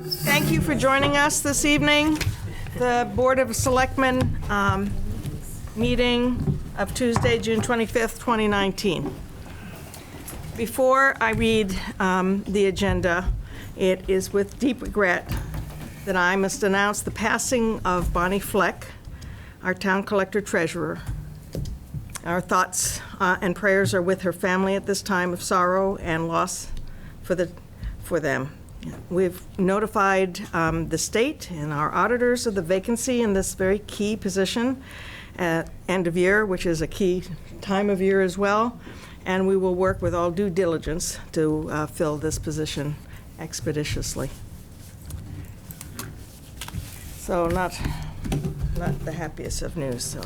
Thank you for joining us this evening. The Board of Selectmen meeting of Tuesday, June 25th, 2019. Before I read the agenda, it is with deep regret that I must announce the passing of Bonnie Fleck, our town collector treasurer. Our thoughts and prayers are with her family at this time of sorrow and loss for them. We've notified the state and our auditors of the vacancy in this very key position at end of year, which is a key time of year as well, and we will work with all due diligence to fill this position expeditiously. So not the happiest of news.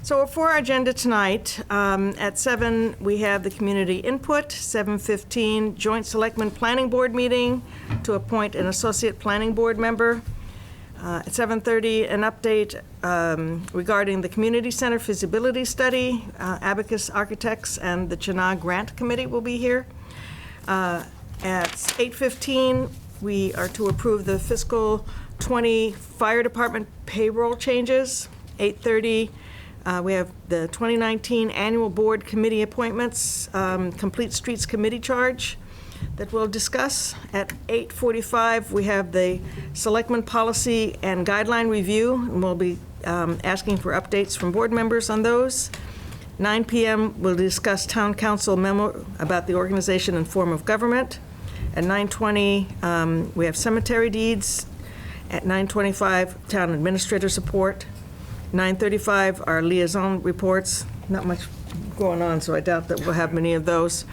So for our agenda tonight, at 7, we have the community input, 7:15, joint selectmen planning board meeting to appoint an associate planning board member. At 7:30, an update regarding the community center feasibility study. Abacus Architects and the Chenal Grant Committee will be here. At 8:15, we are to approve the fiscal 20 fire department payroll changes. 8:30, we have the 2019 annual board committee appointments, Complete Streets Committee charge that we'll discuss. At 8:45, we have the Selectmen Policy and Guideline Review, and we'll be asking for updates from board members on those. 9 p.m., we'll discuss Town Council memo about the organization and form of government. At 9:20, we have cemetery deeds. At 9:25, Town Administrator support. 9:35, our liaison reports. Not much going on, so I doubt that we'll have many of those.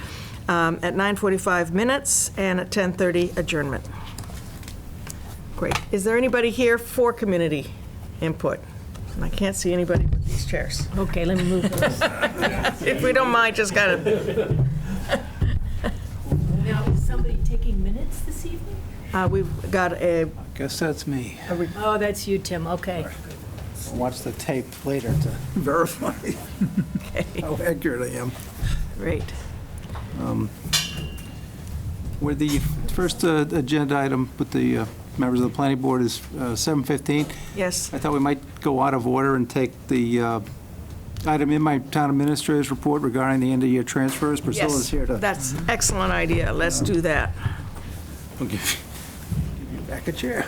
At 9:45, minutes, and at 10:30, adjournment. Great. Is there anybody here for community input? And I can't see anybody with these chairs. Okay, let me move those. If we don't mind, just kind of. Now, is somebody taking minutes this evening? We've got a. Guess that's me. Oh, that's you, Tim, okay. I'll watch the tape later to verify how accurate I am. Great. Where the first agenda item with the members of the planning board is 7:15. Yes. I thought we might go out of order and take the item in my town administrator's report regarding the end-of-year transfers. Priscilla's here to... That's an excellent idea. Let's do that. I'll give you back a chair.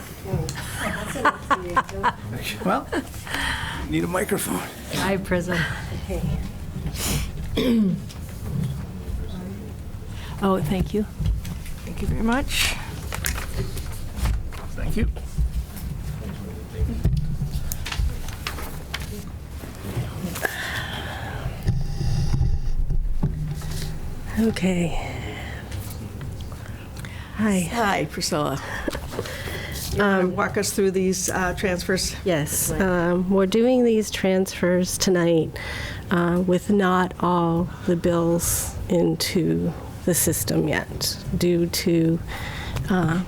Well, need a microphone. Hi, Prism. Oh, thank you. Thank you very much. Thank you. Okay. Hi. Hi, Priscilla. Walk us through these transfers. Yes, we're doing these transfers tonight with not all the bills into the system yet, due to a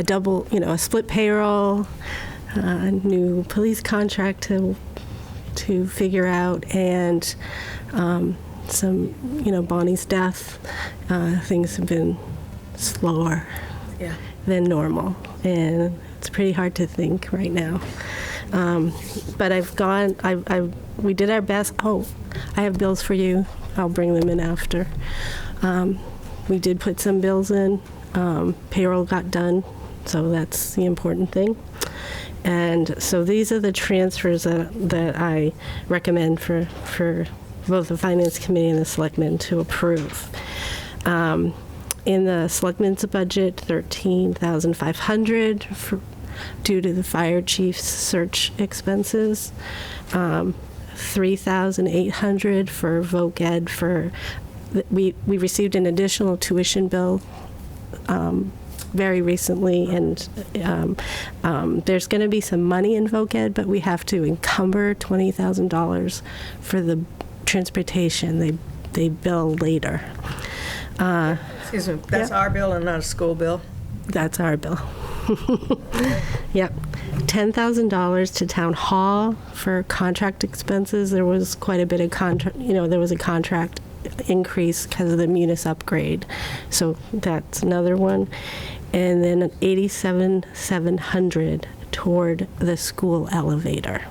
double, a split payroll, a new police contract to figure out, and some, Bonnie's death. Things have been slower than normal, and it's pretty hard to think right now. But we did our best. Oh, I have bills for you. I'll bring them in after. We did put some bills in. Payroll got done, so that's the important thing. And so these are the transfers that I recommend for both the Finance Committee and the Selectmen to approve. In the Selectmen's budget, $13,500 due to the fire chief's search expenses, $3,800 for voc ed. We received an additional tuition bill very recently, and there's going to be some money in voc ed, but we have to encumber $20,000 for the transportation. They bill later. Excuse me, that's our bill and not a school bill? That's our bill. Yep. $10,000 to town hall for contract expenses. There was quite a bit of contract, there was a contract increase because of the Munis upgrade. So that's another one. And then 87,700 toward the school elevator.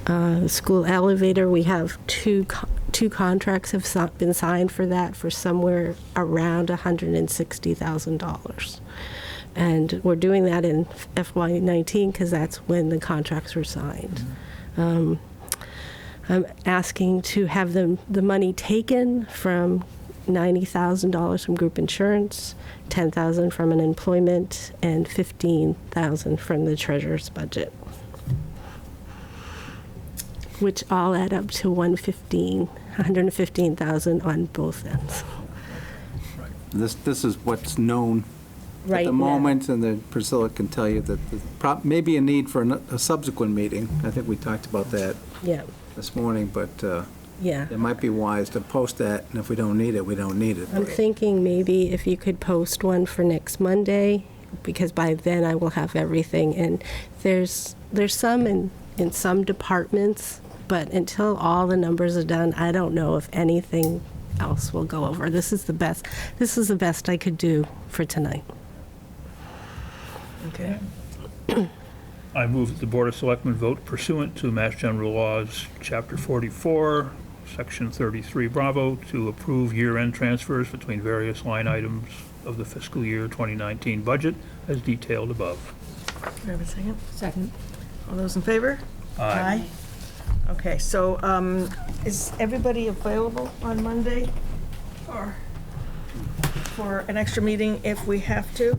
The school elevator, we have two contracts have been signed for that for somewhere around $160,000. And we're doing that in FY19 because that's when the contracts were signed. I'm asking to have the money taken from $90,000 from group insurance, $10,000 from unemployment, and $15,000 from the treasurer's budget, which all add up to $115,000 on both ends. This is what's known at Right the now. moment, and then Priscilla can tell you that there may be a need for a subsequent meeting. I think we talked about that Yeah, this morning, but yeah. it might be wise to post that, and if we don't need it, we don't need it. I'm thinking maybe if you could post one for next Monday, because by then I will have everything. And there's some in some departments, but until all the numbers are done, I don't know if anything else will go over. This is the best I could do for tonight. Okay. I move that the Board of Selectmen vote pursuant to Mass General Laws, Chapter 44, Section 33 Bravo, to approve year-end transfers between various line items of the fiscal year 2019 budget as detailed above. Do I have a second? Second. All those in favor? Aye. Okay, so is everybody available on Monday or for an extra meeting if we have to?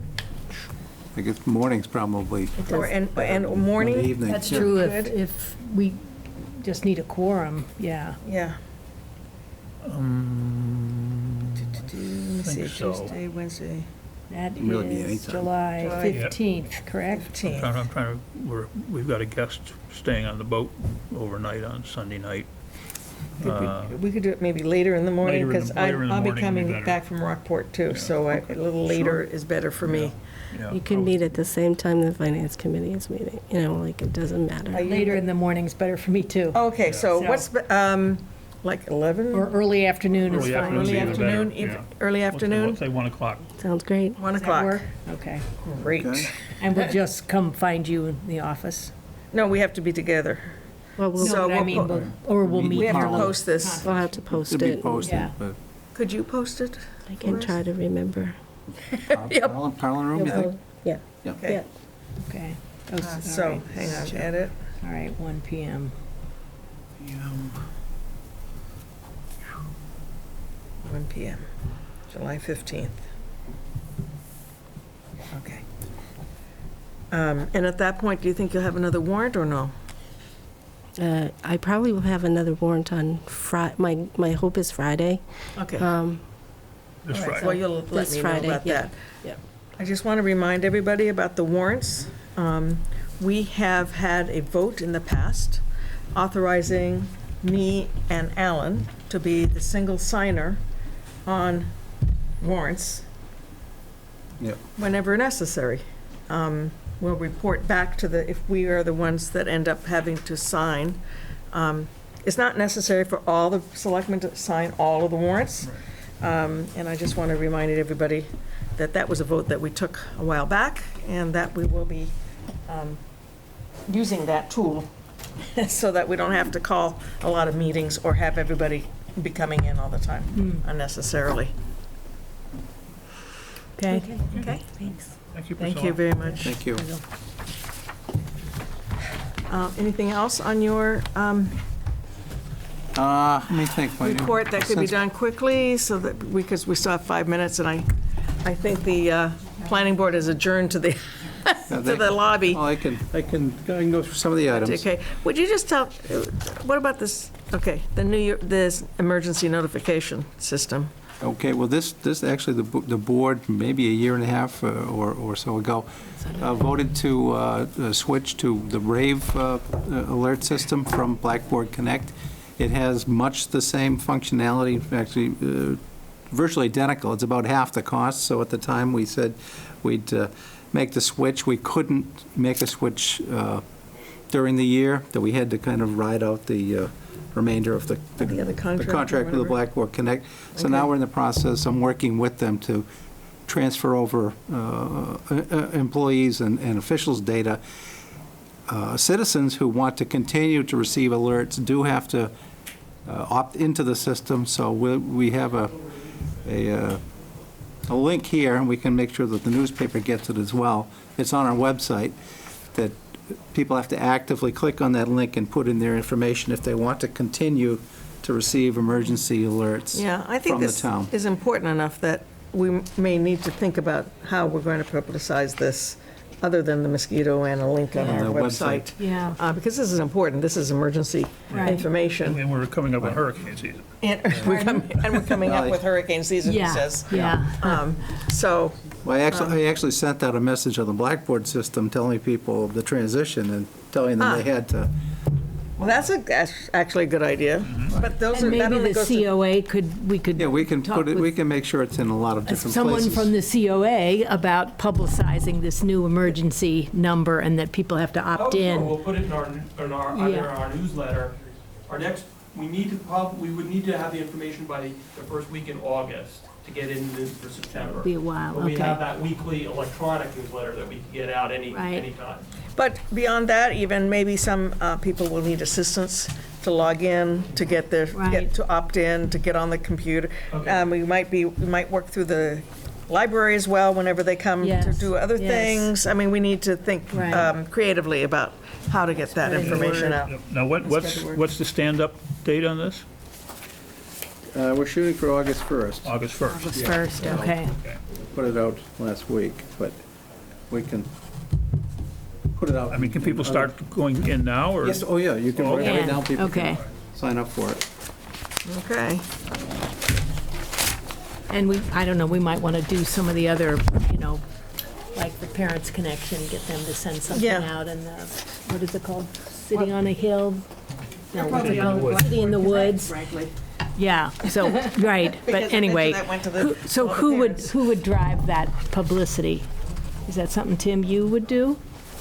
I guess morning's probably Or and the morning? evening. That's yeah. true Good. if we just need a quorum, yeah. Yeah. Let me see, think so. Tuesday, Wednesday, That Really be is anytime. July July 15th, correct? 15th. I'm trying to, we've got a guest staying on the boat overnight on Sunday night. We could do it maybe later in the morning, Later in the- because later in the I'll be morning would be coming better. back from Rockport too, so a little later is better for me. Yeah. You can meet at the same time the finance committee is meeting, like it doesn't matter. Are you- Later in the morning's better for me, too. Okay, so So- what's, like 11? Or early afternoon is Early fine. afternoon's Early even better, afternoon, yeah. early afternoon? Let's say 1 o'clock. Sounds great. 1 Does that o'clock. work? Okay. Great. Okay. And we'll just come find you in the office? No, we have to be together. Well, So No, but I we'll mean, po- or we'll meet We have to here. post this. we'll have to post Should be it. posted, Yeah. but Could you post it? I can try to remember. Parlor room, you think? Yeah. Okay. Yeah. Okay. Oh, all So, right. hang on, edit. All right, 1 PM. 1 PM, July 15th. Okay. And at that point, do you think you'll have another warrant or no? I probably will have another warrant on Friday. My hope is Friday. Okay. This All right, Friday. well, you'll let This me know Friday, about yeah. that. Yep. I just want to remind everybody about the warrants. We have had a vote in the past authorizing me and Alan to be the single signer on warrants Yep. whenever necessary. We'll report back to if we are the ones that end up having to sign. It's not necessary for all the selectmen to sign all of the warrants. And I just want to remind everybody that that was a vote that we took a while back, and that we will be using that tool so that we don't have to call a lot of meetings or have everybody be coming in all the time unnecessarily. Okay. Okay? Thanks. Thank you, Thank Priscilla. you very much. Thank you. Anything else on your Let me think. report that could be Since- done quickly, so that, because we still have 5 minutes, and I think the planning board is adjourned to the, to the lobby. Well, I can go through some of the items. Okay, would you just tell, what about this, okay, this emergency notification system? Okay, well, this actually, the board, maybe a year and a half or so ago, voted to switch to the Rave alert system from Blackboard Connect. It has much the same functionality, actually virtually identical. It's about half the cost, so at the time we said we'd make the switch. We couldn't make a switch during the year, that we had to kind of ride out the remainder of the The other contract or contract with the whatever. Blackboard Connect. So Okay. now we're in the process, I'm working with them to transfer over employees and officials' data. Citizens who want to continue to receive alerts do have to opt into the system, so we have a link here, and we can make sure that the newspaper gets it as well. It's on our website, that people have to actively click on that link and put in their information if they want to continue to receive emergency alerts Yeah, I think from the this town. is important enough that we may need to think about how we're going to publicize this, other than the mosquito and a link on On our the website. website. Yeah. Because this is important, this is emergency Right. information. And we're coming up on hurricane season. And we're coming up with hurricane season, he Yeah, says. yeah. So, Well, I actually sent out a message on the Blackboard system telling people the transition and telling them they had to. well, that's actually a good idea, but those And are, that maybe only the goes to... COA we could. Yeah, we can talk put it, with we can make sure it's in a lot of different someone places. from the COA about publicizing this new emergency number and that people have to Oh, opt sure, in. we'll put it in our, either Yeah. our newsletter. Our next, we would need to have the information by the first week in August to get in this for September. Be a while, But we have okay. that weekly electronic newsletter that we can get out Right. anytime. But beyond that, even maybe some people will need assistance to log in, to get their, Right. to opt in, to get on the computer. Okay. We might work through the library as well whenever they come to Yes, do other yes. things. I mean, we need to think Right. creatively about how to get that Spread the information word. out. Now, Let's spread the word. what's the stand-up date on this? We're shooting for August 1st. August 1st. August 1st, okay. Put it out last week, but we can put it out. I mean, can people start going in now, or? Yes, oh yeah, you can, Oh, right okay. now people Okay. can sign up for it. Okay. And I don't know, we might want to do some of the other, like the Parents Connection, get them to send something Yeah. out, and what is it called? City on a Hill? No, what's it in the called? woods. City in the Woods. Frankly. Yeah, so, right, Because I but anyway. mentioned that went to the- So all the parents. who would drive that publicity? Is that something, Tim, you would do?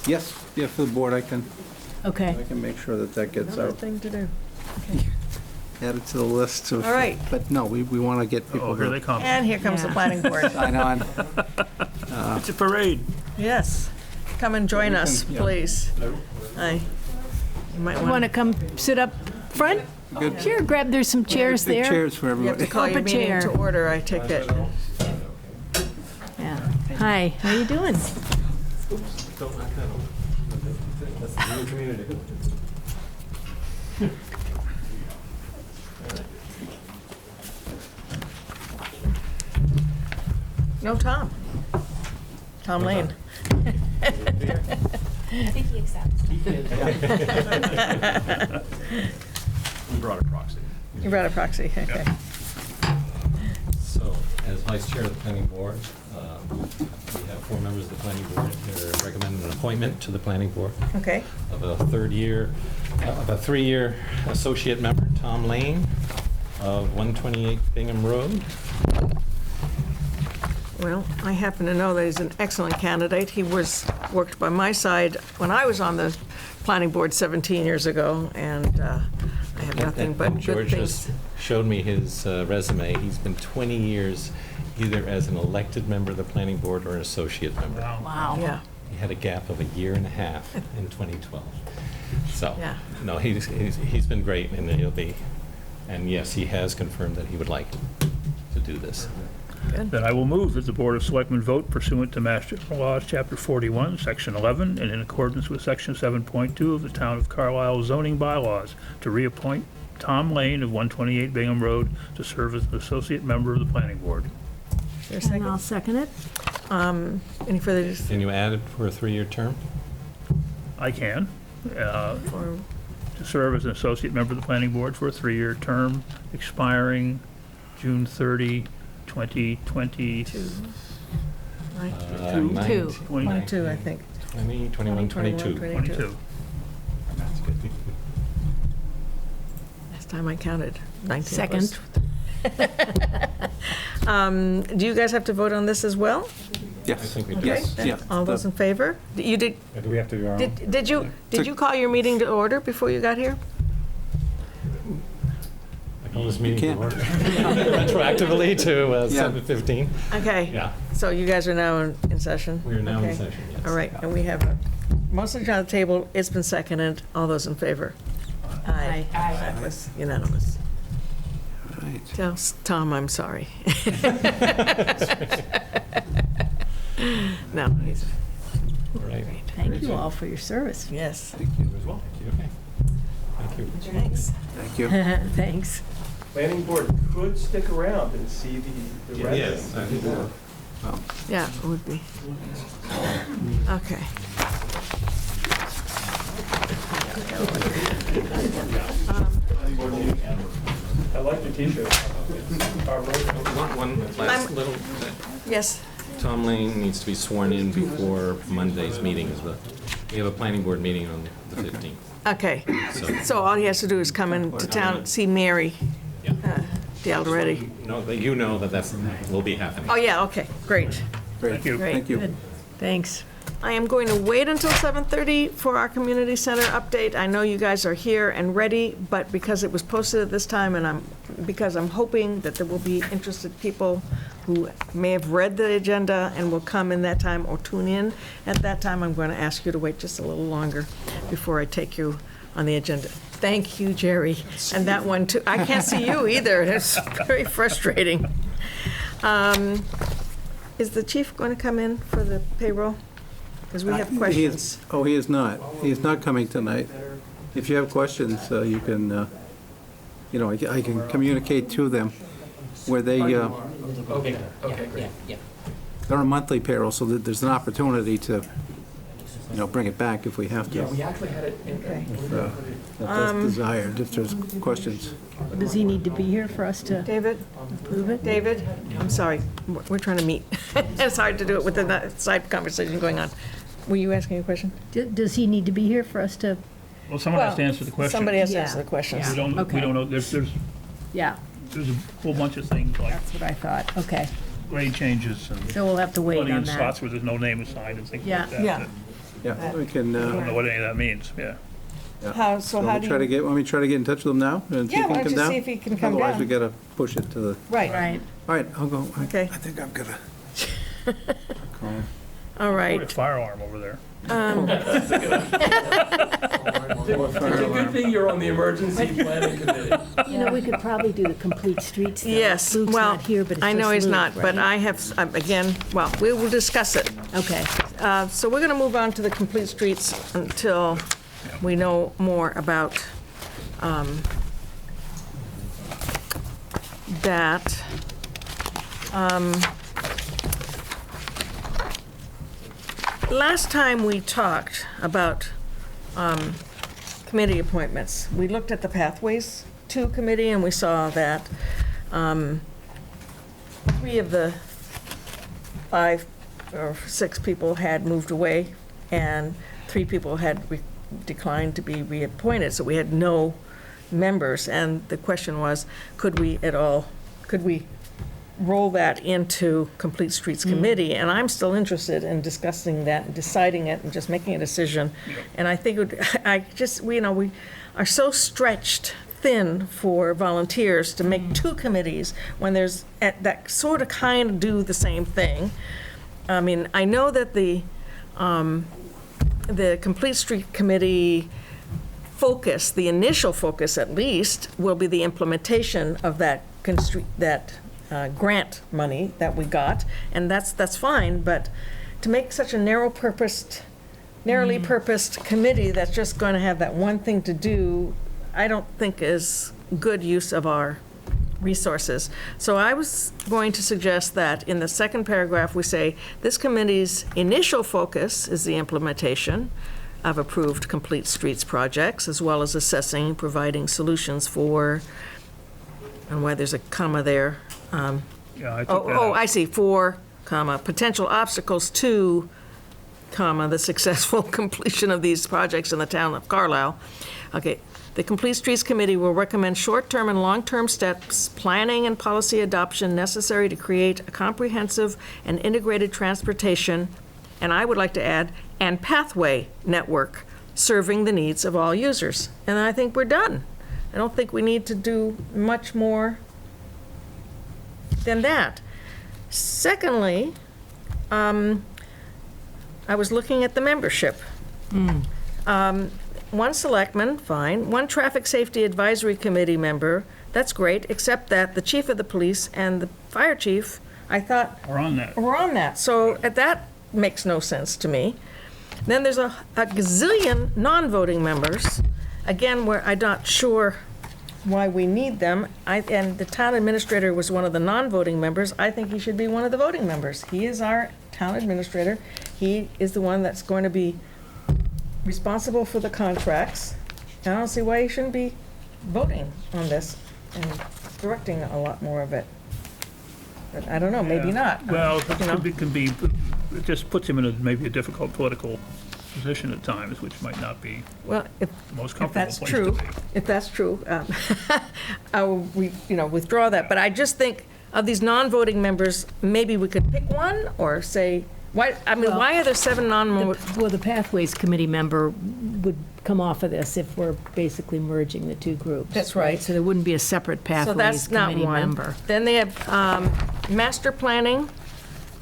Yes, yeah, for the board, I can Okay. make sure that gets Another out, thing to do. added to the list. All right. But no, we want to get people Oh, here they to come. And here comes the Yeah. planning board. sign on. It's a parade. Yes. Come and join we us, can- yeah. please. Aye. You might Want want to come sit up front? Good. Sure, there's some chairs Big there. chairs for you have to everybody. call your Up a meeting chair. to order, I take it. Yeah. Hi, how you doing? No, Tom. Tom Lane. We brought a proxy. You brought a proxy, okay. So, as vice chair of the planning board, we have 4 members of the planning board. They're recommending an appointment to the planning board Okay. of a 3-year associate member, Tom Lane, of 128 Bingham Road. Well, I happen to know that he's an excellent candidate. He worked by my side when I was on the planning board 17 years ago, and I have nothing And but good George things. just showed me his resume. He's been 20 years either as an elected member of the planning board or an associate member. Wow. Yeah, He had a gap of a year and a half in 2012. So, Yeah. no, he's been great, and he'll be, and yes, he has confirmed that he would like to do this. good. Then I will move that the Board of Selectmen vote pursuant to Mass General Laws, Chapter 41, Section 11, and in accordance with Section 7.2 of the Town of Carlisle zoning bylaws, to reappoint Tom Lane of 128 Bingham Road to serve as an associate member of the planning board. Is there a And I'll second? second it. Any further, dis- Can you add it for a 3-year term? I can, for- to serve as an associate member of the planning board for a 3-year term expiring June 30, 2020. right, Two. 22, I think. 20, 21, 22. 22. That's good. Last time I counted, 19. Second. Do you guys have to vote on this as well? Yes. I think we do. Okay, Yes, then yeah. all those in favor? You did, Do we have to do our own? did you call your meeting to order before you got here? Call this meeting can't. to order. Retroactively to Yeah. 7:15. Okay. Yeah, So you guys are now in session? we are now in Okay. session, yes. All right, and we have a motion on the table. It's been seconded. All those in favor? Aye. That was unanimous. Right. Tell Tom I'm sorry. No, he's, All right. Thank you all for your service. yes. Thank you. You as well. Okay. Thank you. Thanks. Thank you. Thanks. Planning board could stick around and see the residents. Yes, I think so. Yeah, it would be. Okay. I like the t-shirt. One last I'm- little, Yes, Tom Lane needs to be sworn in before Monday's meeting. We have a planning board meeting on the 15th, okay. so, So all he has to do is come into town, see Mary yeah. D'Alderetti. No, but you know that will be happening. Oh, yeah, okay, great. Great. Thank you. Great. Thank you. Good. Thanks. I am going to wait until 7:30 for our community center update. I know you guys are here and ready, but because it was posted at this time, and because I'm hoping that there will be interested people who may have read the agenda and will come in that time or tune in at that time, I'm going to ask you to wait just a little longer before I take you on the agenda. Thank you, Jerry. And that one, too. I can't see you either. It's very frustrating. Is the chief going to come in for the payroll? Because we have He is- questions. Oh, he is not. He is not coming tonight. If you have questions, you can, I can communicate to them where they, Okay, okay, great. they're on monthly payroll, so that there's an opportunity to, bring it back if we have Yeah, to, we actually had it in. Okay. if that's desired, if there's questions. Does he need to be here for us to David? approve it? David? I'm sorry, we're trying to meet. It's hard to do it with the side conversation going on. Were you asking a question? Does he need to be here for us to, Well, someone has to answer the question. Somebody has to Yeah. answer the questions. We don't Okay. know, there's yeah, a whole bunch of things like that's what I thought. Okay, grade changes and so we'll have to wait plenty on in that. spots where there's no name assigned and things Yeah. like that. Yeah. that Yeah, we can, I don't know what any of that means, yeah. How, so how do you? want me to try to get in touch with him now? And see Yeah, if why he don't can you come down? see if he can come Otherwise, we down? gotta push it to the, Right, Right. all right, I'll go. Okay. I think I'm gonna call him. all Put a right. fire alarm over there. It's a good thing you're on the emergency planning committee. You know, we could probably do the complete streets though. Yes, Luke's well, not here, but it's I know just he's Luke, not, but right? I have, again, well, we will discuss it. Okay, So we're going to move on to the complete streets until we know more about that. Last time we talked about committee appointments, we looked at the Pathways 2 committee, and we saw that 3 of the 5 or 6 people had moved away, and 3 people had declined to be reappointed, so we had no members. And the question was, could we roll that into Complete Streets Committee? And I'm still interested in discussing that, and deciding it, and just making a decision. And I think, we are so stretched thin for volunteers to make 2 committees when there's, that sort of kind of do the same thing. I mean, I know that the Complete Street Committee focus, the initial focus at least, will be the implementation of that grant money that we got, and that's fine, but to make such a narrowly purposed committee that's just going to have that one thing to do, I don't think is good use of our resources. So I was going to suggest that in the second paragraph, we say, this committee's initial focus is the implementation of approved complete streets projects, as well as assessing and providing solutions for, and why there's a comma there. Yeah, I took that out. I see, for, comma, potential obstacles to, comma, the successful completion of these projects in the town of Carlisle. Okay, the Complete Streets Committee will recommend short-term and long-term steps, planning and policy adoption necessary to create a comprehensive and integrated transportation, and I would like to add, and pathway network serving the needs of all users. And I think we're done. I don't think we need to do much more than that. Secondly, I was looking at the membership. One selectman, fine. One traffic safety advisory committee member, that's great, except that the chief of the police and the fire chief, I thought, We're on that. were on that. So that makes no sense to me. Then there's a gazillion non-voting members, again, where I'm not sure why we need them. And the town administrator was one of the non-voting members. I think he should be one of the voting members. He is our town administrator. He is the one that's going to be responsible for the contracts. I don't see why he shouldn't be voting on this and directing a lot more of it. But I don't know, maybe not. Well, You know? it can be, it just puts him in maybe a difficult political position at times, which might not be Well, if the most If comfortable that's place to true, be. if that's true, I will, withdraw that. But I just think of these non-voting members, maybe we could pick one or say, why are there 7 Well, the Pathways Committee member would come off of this if we're basically merging the two groups. That's right. So there wouldn't be a separate So Pathways that's not Committee one. member. Then they have master planning.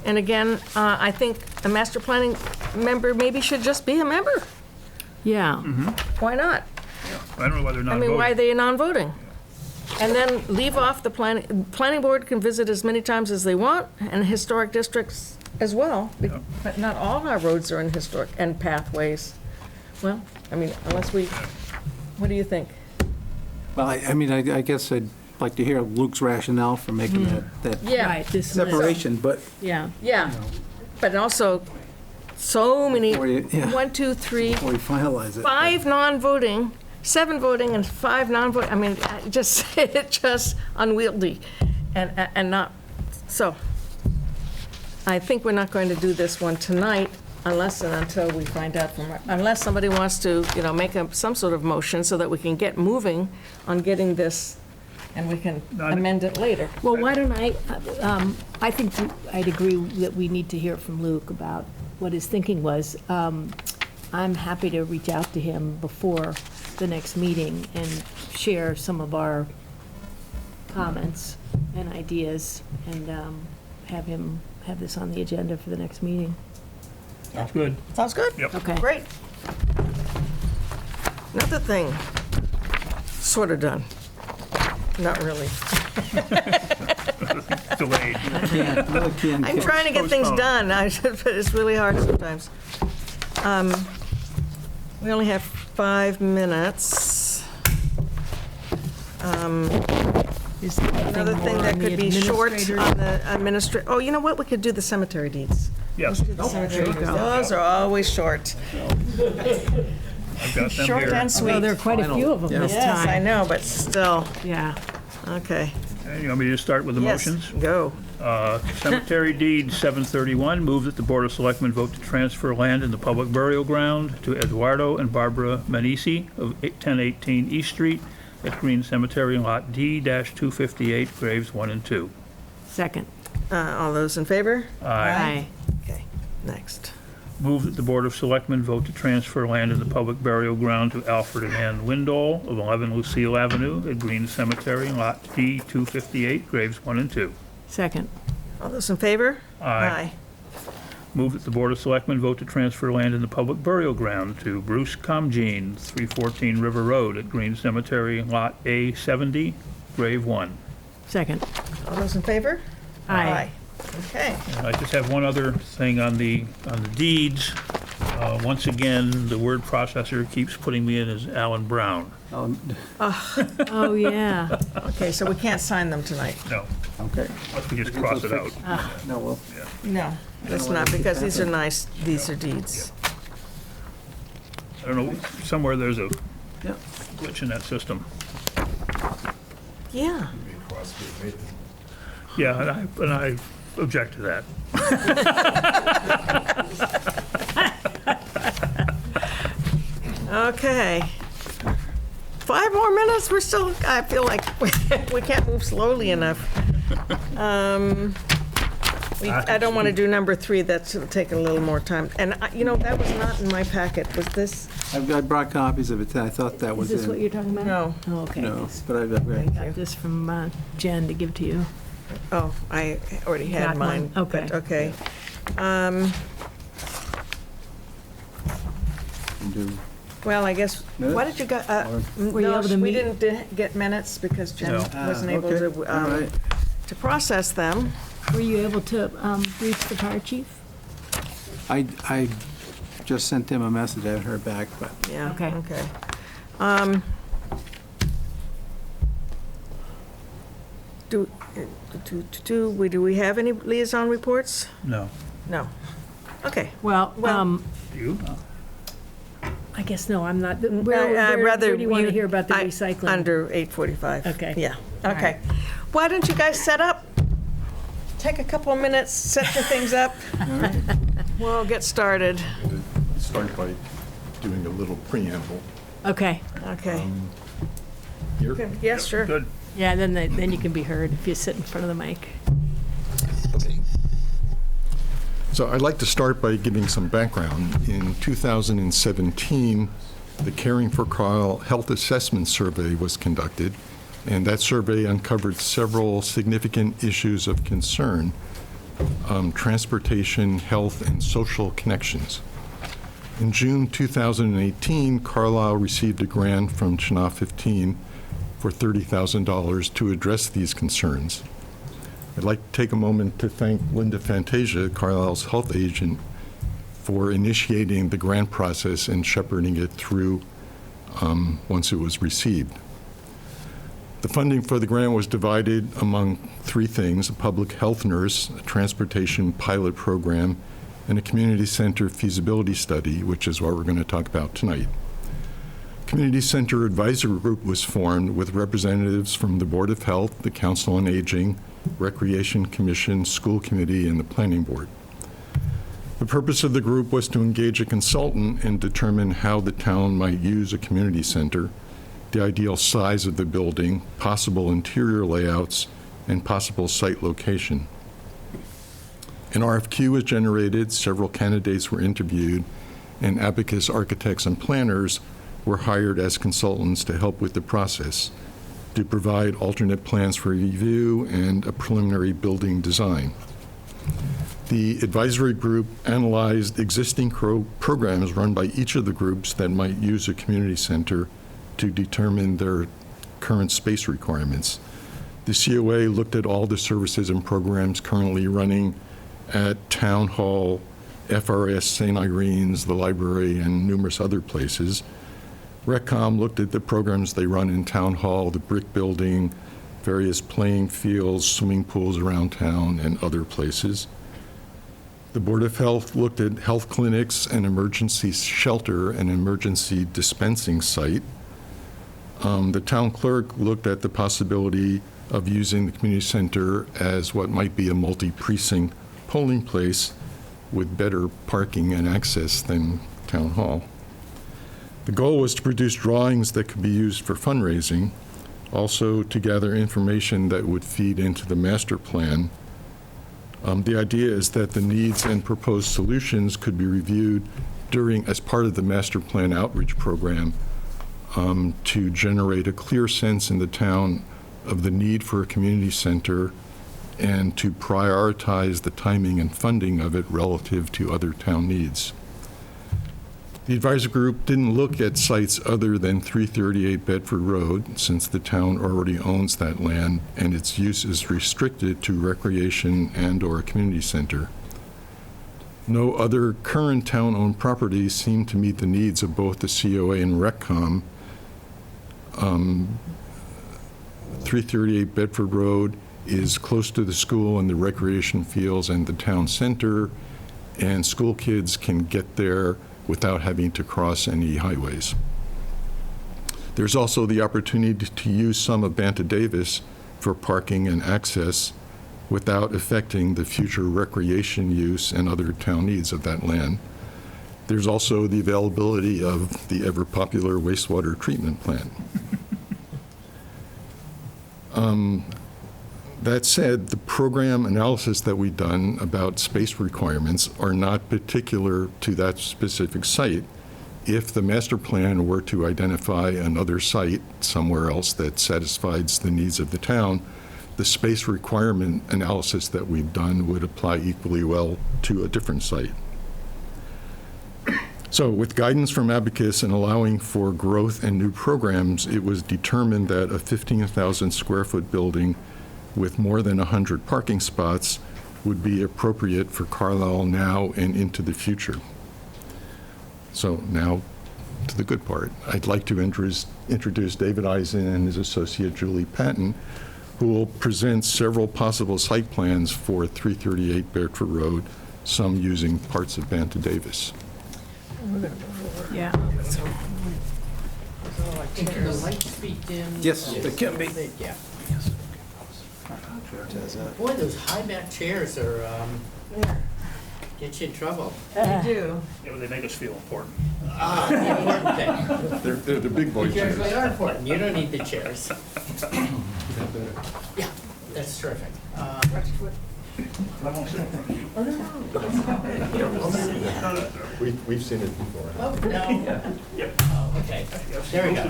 And again, I think a master planning member maybe should just be a member. Yeah. Why not? I don't know whether or not I mean, why are voting. they non-voting? And then leave off the planning board can visit as many times as they want, and historic districts as well. Yeah. But not all our roads are in historic, and pathways. Well, I mean, unless we, what do you think? Well, I guess I'd like to hear Luke's rationale for making that Yeah, Right, this was, separation, but yeah. yeah. But also, so many, Before you- yeah. 1, 2, 3, before we finalize it. 5 non-voting, 7 voting and 5 non-voting. I mean, it's just unwieldy and not, so. I think we're not going to do this one tonight unless and until we find out unless somebody wants to, make some sort of motion so that we can get moving on getting this and we can amend it later. Well, why don't I think I'd agree that we need to hear from Luke about what his thinking was. I'm happy to reach out to him before the next meeting and share some of our comments and ideas and have this on the agenda for the next meeting. Sounds good. Sounds good? Yep. Okay. Great. Another thing, sort of done. Not really. Delayed. I'm trying to get things Postpone. done, but it's really hard sometimes. We only have 5 minutes. Is there anything Another thing more that on could the be short administrators? on the oh, you know what, we could do the cemetery deeds. Yes, The cemetery deeds. Those are always short. I've got them Short here. and sweet. Well, there are quite a few of them this Yes, I time. know, but still, Yeah. okay. And you want me to start with the Yes, motions? go. Cemetery deed 731, move that the Board of Selectmen vote to transfer land in the public burial ground to Eduardo and Barbara Manisi of 1018 East Street at Green Cemetery, Lot D-258, Graves 1 and 2. Second. All those in favor? Aye. Okay, next. Move that the Board of Selectmen vote to transfer land in the public burial ground to Alfred and Ann Windall of 11 Lucille Avenue at Green Cemetery, Lot D-258, Graves 1 and 2. Second. All those in favor? Aye. Move that the Board of Selectmen vote to transfer land in the public burial ground to Bruce Comgene, 314 River Road at Green Cemetery, Lot A70, Grave 1. Second. All those in favor? Aye. Okay. And I just have one other thing on the deeds. Once again, the word processor keeps putting me in as Alan Brown. Oh, yeah. Okay, so we can't sign them tonight? No, Okay. unless we just cross it out. No, well, No, that's not, because these are nice, these are deeds. I don't know, somewhere there's a yeah. glitch in that system. Yeah. Yeah, and I object to that. Okay. 5 more minutes, we're still, I feel like we can't move slowly enough. I don't want to do number 3, that'll take a little more time. And, that was not in my packet, was this? I brought copies of it, I thought that Is was this what in. you're talking about? No. Oh, okay. No, 'cause but I I've got this from Jen to give to you. Oh, I already had Got mine. one, okay. But, okay. Well, I guess, why did you go, Were you able to we meet? didn't get minutes because Jen No. wasn't able to process them. Were you able to reach the fire chief? I just sent him a message, I haven't heard back, but Yeah, Okay. okay. Do we have any liaison reports? No. No. Okay. Well, Well- You? I guess no, I'm not. Rather, Where do you want to hear about the recycling? Under 8:45. Okay. Yeah, All okay. Why don't you guys set up? Take a couple of minutes, set your things up. We'll get started. Start by doing a little preamble. Okay, Okay. Here, Yes, sure. Good. yeah, then you can be heard if you sit in front of the mic. okay. So I'd like to start by giving some background. In 2017, the Caring for Carlisle Health Assessment Survey was conducted, and that survey uncovered several significant issues of concern: transportation, health, and social connections. In June 2018, Carlisle received a grant from China 15 for $30,000 to address these concerns. I'd like to take a moment to thank Linda Fantasia, Carlisle's health agent, for initiating the grant process and shepherding it through once it was received. The funding for the grant was divided among 3 things: a public health nurse, a transportation pilot program, and a community center feasibility study, which is what we're going to talk about tonight. Community Center Advisory Group was formed with representatives from the Board of Health, the Council on Aging, Recreation Commission, School Committee, and the Planning Board. The purpose of the group was to engage a consultant and determine how the town might use a community center, the ideal size of the building, possible interior layouts, and possible site location. An RFQ was generated, several candidates were interviewed, and Abacus architects and planners were hired as consultants to help with the process, to provide alternate plans for review and a preliminary building design. The advisory group analyzed existing programs run by each of the groups that might use a community center to determine their current space requirements. The COA looked at all the services and programs currently running at Town Hall, FRS St. Irene's, the library, and numerous other places. RecCom looked at the programs they run in Town Hall, the brick building, various playing fields, swimming pools around town, and other places. The Board of Health looked at health clinics, an emergency shelter, and emergency dispensing site. The town clerk looked at the possibility of using the community center as what might be a multi-precinct polling place with better parking and access than Town Hall. The goal was to produce drawings that could be used for fundraising, also to gather information that would feed into the master plan. The idea is that the needs and proposed solutions could be reviewed as part of the master plan outreach program to generate a clear sense in the town of the need for a community center and to prioritize the timing and funding of it relative to other town needs. The advisory group didn't look at sites other than 338 Bedford Road, since the town already owns that land and its use is restricted to recreation and/or a community center. No other current town-owned properties seem to meet the needs of both the COA and RecCom. 338 Bedford Road is close to the school and the recreation fields and the town center, and school kids can get there without having to cross any highways. There's also the opportunity to use some of Banta Davis for parking and access without affecting the future recreation use and other town needs of that land. There's also the availability of the ever-popular wastewater treatment plant. That said, the program analysis that we've done about space requirements are not particular to that specific site. If the master plan were to identify another site somewhere else that satisfies the needs of the town, the space requirement analysis that we've done would apply equally well to a different site. So with guidance from Abacus and allowing for growth and new programs, it was determined that a 15,000 square foot building with more than 100 parking spots would be appropriate for Carlisle now and into the future. So now to the good part. I'd like to introduce David Eisen and his associate Julie Patton, who will present several possible site plans for 338 Bedford Road, some using parts of Banta Davis. Yeah. Can the lights be dimmed? Yes, they can be. Yeah. Boy, those high back chairs are, get you in trouble. You do. Yeah, they make us feel important. The important thing. They're the big boy The chairs chairs. really are important. You don't need the chairs. Yeah, that's terrific. We've seen it before. Oh, no. Oh, okay. There we go.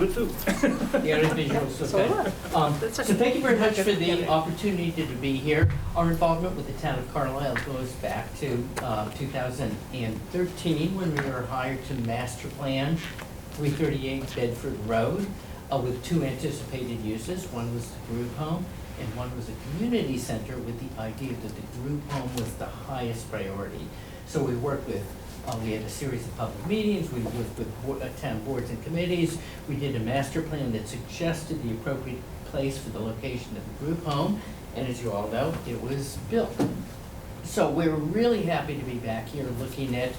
Yeah, the visuals, okay. So thank you very much for the opportunity to be here. Our involvement with the town of Carlisle goes back to 2013 when we were hired to master plan 338 Bedford Road with two anticipated uses. One was the group home and one was a community center with the idea that the group home was the highest priority. So we worked with we had a series of public meetings, we worked with town boards and committees, we did a master plan that suggested the appropriate place for the location of the group home, and as you all know, it was built. So we're really happy to be back here looking at,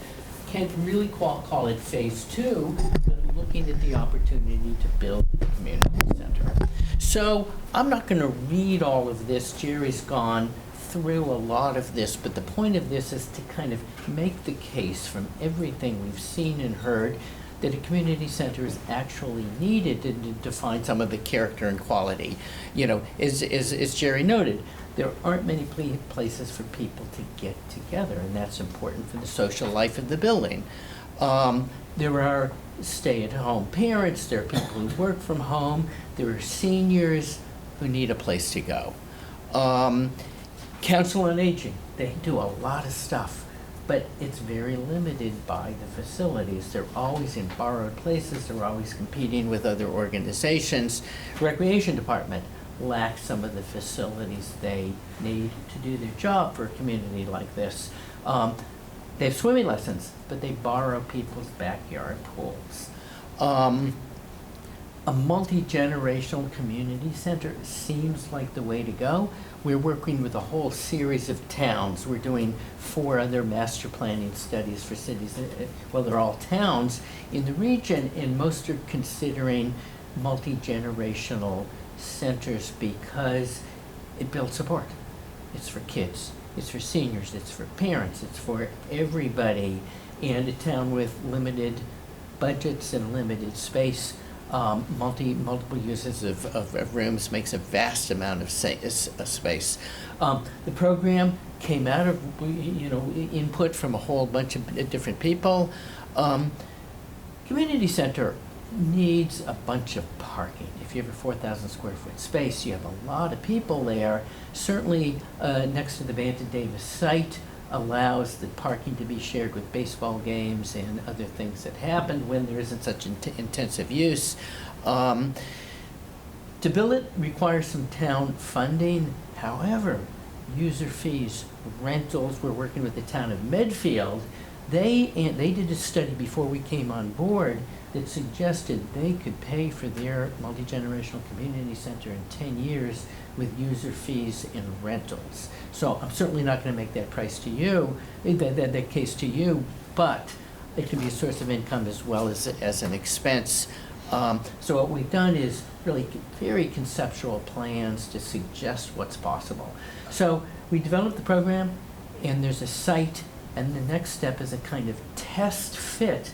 can't really call it phase two, but looking at the opportunity to build the community center. So I'm not gonna read all of this, Jerry's gone through a lot of this, but the point of this is to kind of make the case from everything we've seen and heard that a community center is actually needed to define some of the character and quality. You know, as Jerry noted, there aren't many places for people to get together, and that's important for the social life of the building. There are stay-at-home parents, there are people who work from home, there are seniors who need a place to go. Council on Aging, they do a lot of stuff, but it's very limited by the facilities. They're always in borrowed places, they're always competing with other organizations. Recreation Department lacks some of the facilities they need to do their job for a community like this. They have swimming lessons, but they borrow people's backyard pools. A multi-generational community center seems like the way to go. We're working with a whole series of towns. We're doing 4 other master planning studies for cities. Well, they're all towns in the region, and most are considering multi-generational centers because it builds support. It's for kids, it's for seniors, it's for parents, it's for everybody. And a town with limited budgets and limited space, multiple uses of rooms makes a vast amount of space. The program came out of input from a whole bunch of different people. Community center needs a bunch of parking. If you have a 4,000 square foot space, you have a lot of people there. Certainly next to the Banta Davis site allows the parking to be shared with baseball games and other things that happen when there isn't such intensive use. To build it requires some town funding. However, user fees, rentals, we're working with the town of Medfield. They did a study before we came on board that suggested they could pay for their multi-generational community center in 10 years with user fees and rentals. So I'm certainly not going to make that price to you, that case to you, but it can be a source of income as well as an expense. So what we've done is really very conceptual plans to suggest what's possible. So we developed the program, and there's a site, and the next step is a kind of test fit.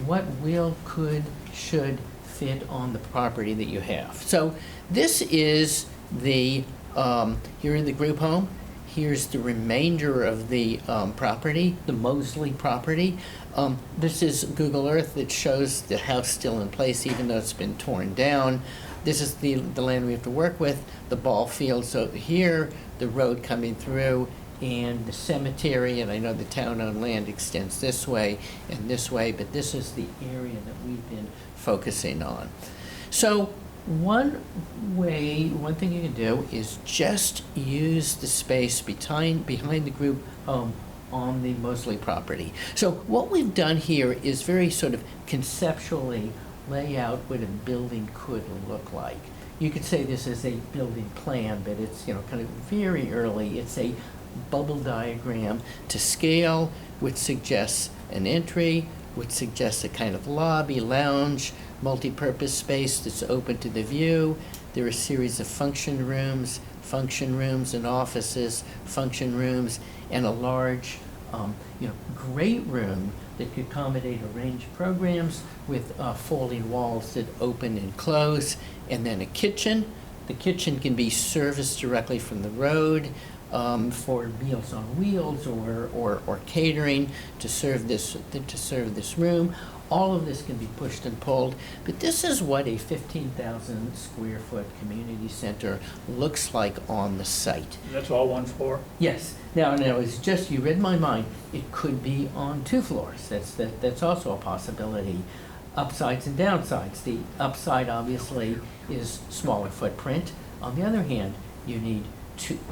What will, could, should fit on the property that you have. So this is the Here in the group home, here's the remainder of the property, the Mosley property. This is Google Earth that shows the house still in place, even though it's been torn down. This is the land we have to work with, the ball fields over here, the road coming through, and the cemetery, and I know the town-owned land extends this way and this way, but this is the area that we've been focusing on. So one thing you can do is just use the space behind the group home on the Mosley property. So what we've done here is very sort of conceptually lay out what a building could look like. You could say this is a building plan, but it's, you know, kind of very early. It's a bubble diagram to scale, which suggests an entry, which suggests a kind of lobby, lounge, multi-purpose space that's open to the view. There are a series of function rooms and offices, function rooms, and a large, great room that could accommodate a range of programs with folding walls that open and close, and then a kitchen. The kitchen can be serviced directly from the road for Meals on Wheels or catering to serve this room. All of this can be pushed and pulled, but this is what a 15,000 square foot community center looks like on the site. That's all one floor? Yes. Now, it's just, you read my mind, it could be on 2 floors. That's also a possibility. Upsides and downsides. The upside, obviously, is smaller footprint. On the other hand, you need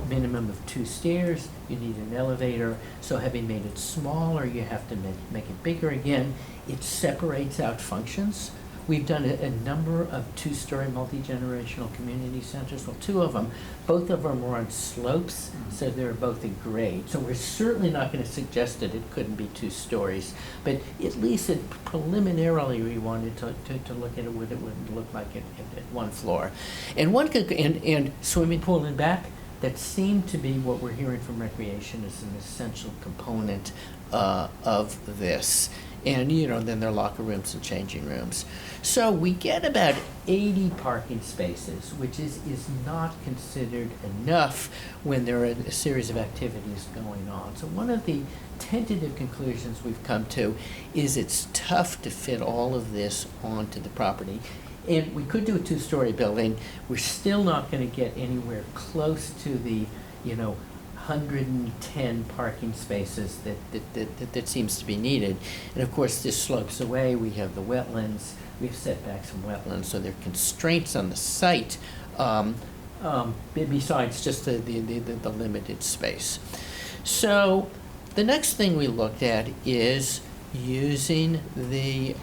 minimum of 2 stairs, you need an elevator, so having made it smaller, you have to make it bigger again. It separates out functions. We've done a number of 2-story multi-generational community centers. Well, 2 of them, both of them are on slopes, so they're both a grade. So we're certainly not going to suggest that it couldn't be 2 stories, but at least preliminarily we wanted to look at what it would look like at 1 floor. And and swimming pool in back, that seemed to be what we're hearing from recreation as an essential component of this. And, then there are locker rooms and changing rooms. So we get about 80 parking spaces, which is not considered enough when there are a series of activities going on. So one of the tentative conclusions we've come to is it's tough to fit all of this onto the property. And we could do a 2-story building. We're still not going to get anywhere close to the, 110 parking spaces that seems to be needed. And of course, this slopes away. We have the wetlands. We have setbacks from wetlands. So there are constraints on the site besides just the limited space. So the next thing we looked at is using the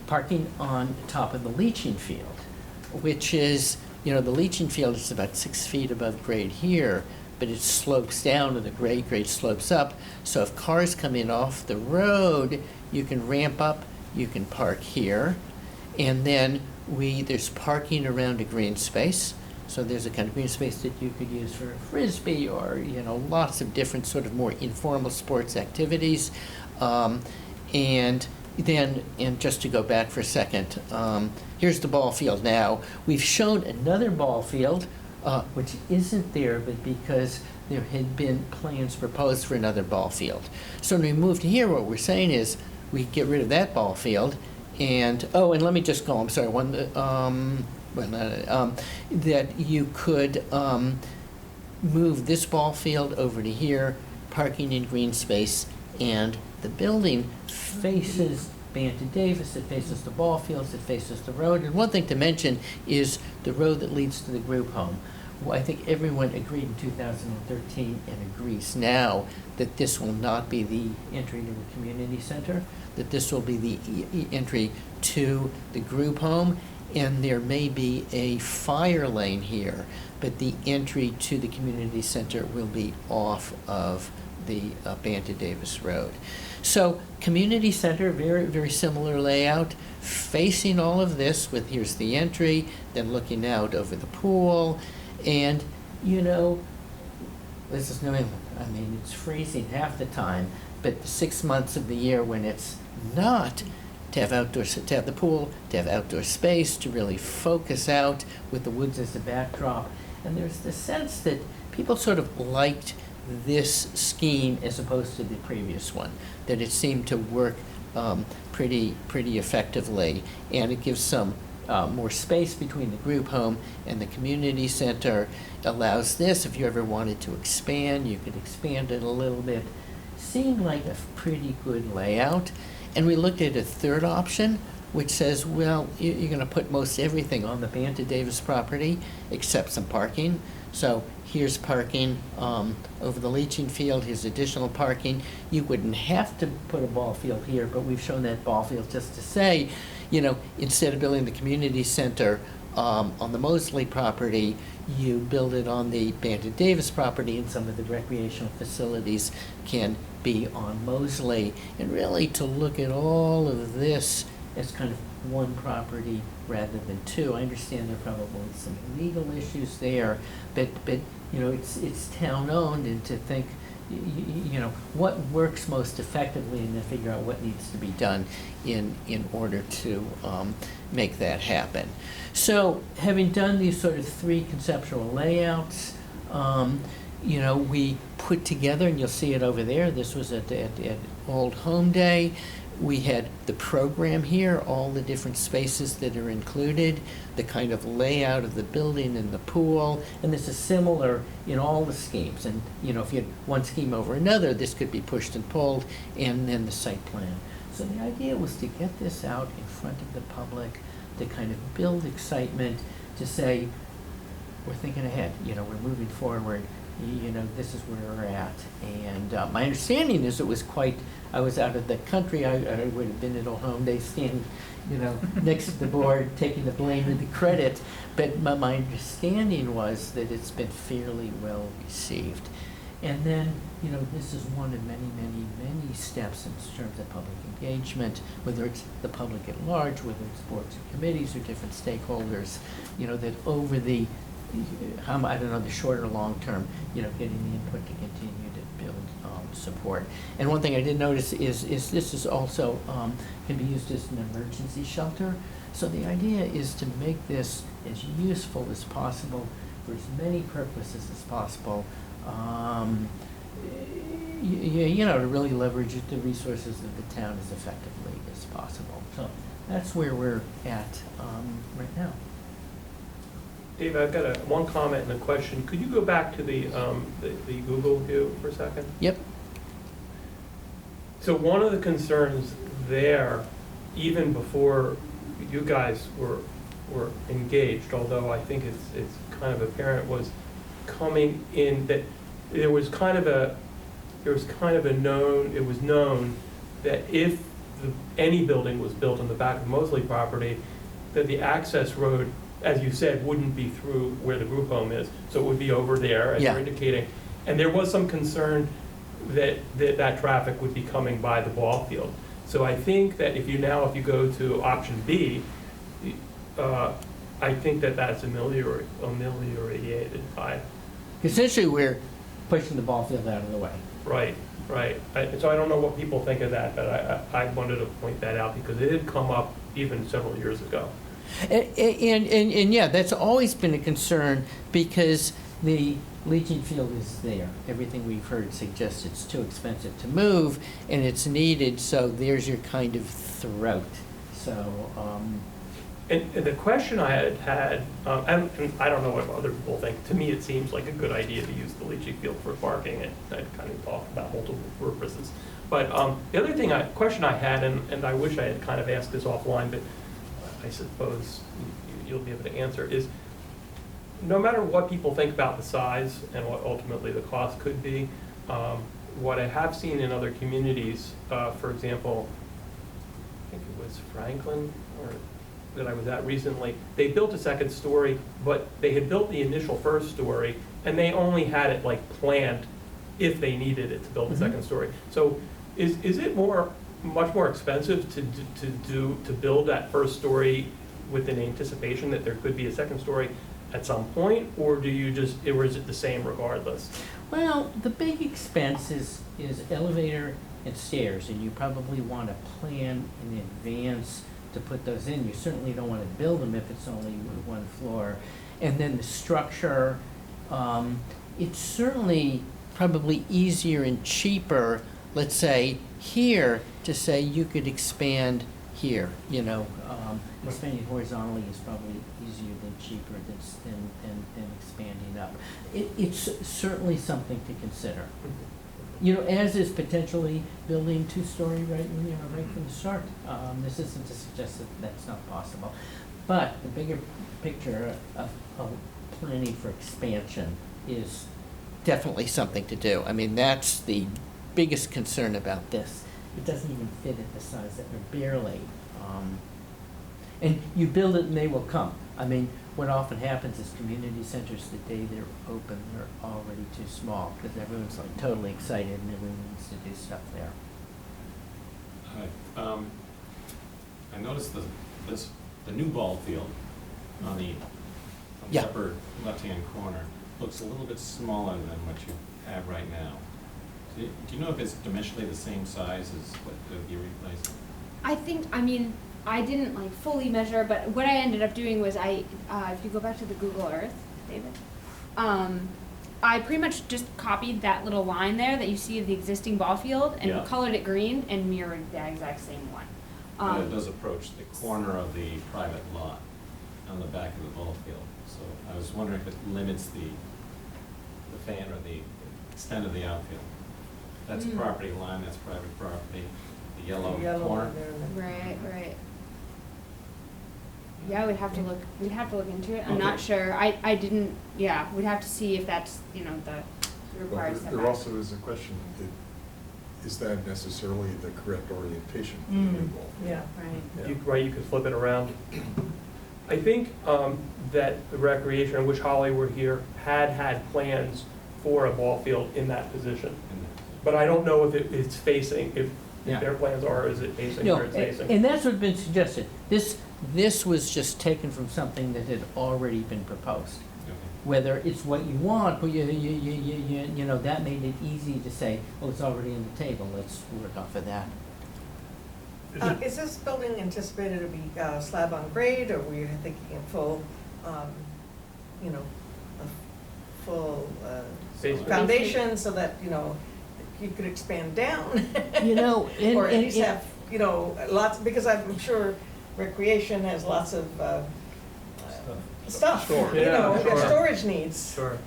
parking on top of the leaching field, which is, the leaching field is about 6 feet above grade here, but it slopes down and the grade slopes up. So if cars come in off the road, you can ramp up, you can park here. And then there's parking around a green space. So there's a kind of green space that you could use for a Frisbee or, lots of different sort of more informal sports activities. And just to go back for a second, here's the ball field now. We've shown another ball field, which isn't there, but because there had been plans proposed for another ball field. So when we moved here, what we're saying is we get rid of that ball field, and let me just go. I'm sorry. That you could move this ball field over to here, parking in green space, and the building faces Banton Davis, it faces the ball fields, it faces the road. And one thing to mention is the road that leads to the group home. Well, I think everyone agreed in 2013 and agrees now that this will not be the entry to the community center, that this will be the entry to the group home, and there may be a fire lane here, but the entry to the community center will be off of the Banton Davis Road. So community center, very, very similar layout, facing all of this with here's the entry, then looking out over the pool. And, this is New England. I mean, it's freezing half the time, but the 6 months of the year when it's not, to have the pool, to have outdoor space, to really focus out with the woods as a backdrop, And there's the sense that people sort of liked this scheme as opposed to the previous one, that it seemed to work pretty effectively, and it gives some more space between the group home and the community center. Allows this, if you ever wanted to expand, you could expand it a little bit. Seemed like a pretty good layout. And we looked at a third option, which says, well, you're going to put most everything on the Banta Davis property except some parking. So here's parking over the leaching field, here's additional parking. You wouldn't have to put a ball field here, but we've shown that ball field just to say, you know, instead of building the community center on the Mosley property, you build it on the Banta Davis property, and some of the recreational facilities can be on Mosley. And really to look at all of this as kind of one property rather than two. I understand there are probably some legal issues there, but you know, it's town-owned, and to think, you know, what works most effectively, and then figure out what needs to be done in order to make that happen. So having done these sort of three conceptual layouts, you know, we put together, and you'll see it over there, this was at Old Home Day. We had the program here, all the different spaces that are included, the kind of layout of the building and the pool, and this is similar in all the schemes. And, you know, if you had one scheme over another, this could be pushed and pulled, and then the site plan. So the idea was to get this out in front of the public, to kind of build excitement, to say, we're thinking ahead, you know, we're moving forward, you know, this is where we're at. And my understanding is it was quite, I was out of the country, I would have been at Old Home Day standing, you know, next to the board, taking the blame and the credit, but my understanding was that it's been fairly well received. And then, you know, this is one of many steps in terms of public engagement, whether it's the public at large, whether it's boards and committees or different stakeholders, you know, that over the, I don't know, the short or long term, you know, getting the input to continue to build support. And one thing I did notice is this is also can be used as an emergency shelter. So the idea is to make this as useful as possible for as many purposes as possible. You know, to really leverage the resources of the town as effectively as possible. So that's where we're at right now. Dave, I've got one comment and a question. Could you go back to the Google view for a second? Yep. So one of the concerns there, even before you guys were engaged, although I think it's kind of apparent, was coming in that it was known that if any building was built on the back of Mosley property, that the access road, as you said, wouldn't be through where the group home is, so it would be over there, as you're indicating. And there was some concern that traffic would be coming by the ball field. So I think that if you go to option B, I think that's ameliorated by. Essentially, we're pushing the ball field out of the way. Right. So I don't know what people think of that, but I wanted to point that out because it had come up even several years ago. And yeah, that's always been a concern because the leaching field is there. Everything we've heard suggests it's too expensive to move and it's needed, so there's your kind of throat. So, And the question I had, and I don't know what other people think, to me it seems like a good idea to use the leaching field for parking, and I kind of talk about multiple purposes. But the other question I had, and I wish I had kind of asked this offline, but I suppose you'll be able to answer, is no matter what people think about the size and what ultimately the cost could be, what I have seen in other communities, for example, I think it was Franklin, or that I was at recently, they built a second story, but they had built the initial first story, and they only had it like planned if they needed it to build a second story. So is it much more expensive to build that first story with an anticipation that there could be a second story at some point, or or is it the same regardless? well, the big expense is elevator and stairs, and you probably want to plan in advance to put those in. You certainly don't want to build them if it's only one floor. And then the structure It's certainly probably easier and cheaper, let's say, here, to say you could expand here, expanding horizontally is probably easier than cheaper than expanding up. It's certainly something to consider. As is potentially building two-story right from the start. This isn't to suggest that that's not possible. But the bigger picture of planning for expansion is definitely something to do. I mean, that's the biggest concern about this. It doesn't even fit at the size that we're barely. And you build it and they will come. I mean, what often happens is community centers, the day they're open, they're already too small because everyone's like totally excited and everyone wants to do stuff there. Hi. I noticed the new ball field on the Yeah. upper left-hand corner looks a little bit smaller than what you have right now. Do you know if it's dimensionally the same size as what you're replacing? I didn't like fully measure, but what I ended up doing was if you go back to the Google Earth, David, I pretty much just copied that little line there that you see of the existing ball field and Yeah. colored it green and mirrored the exact same one. But it does approach the corner of the private lot on the back of the ball field. So I was wondering if it limits the fan or the extent of the outfield. That's property line, that's private property, the yellow corner. Right. Yeah, we'd have to look into it. I'm Okay. not sure. I didn't, we'd have to see if that's, the required setback. There also is a question, is that necessarily the correct orientation for the new ball? Yeah. Right. You could flip it around. I think that the recreation, I wish Holly were here, had plans for a ball field in that position. But I don't know if it's facing, if their plans are, is it facing No, where it's facing? and that's what's been suggested. This was just taken from something that had already been proposed. Okay. Whether it's what you want, but that made it easy to say, well, it's already on the table, let's work off of that. Is this building anticipated to be slab on grade, or were you thinking a full, a full Basement. foundation so that, you could expand down? And Or at least have, lots, because I'm sure recreation has lots of stuff, Sure. Yeah, their sure. storage needs. Sure.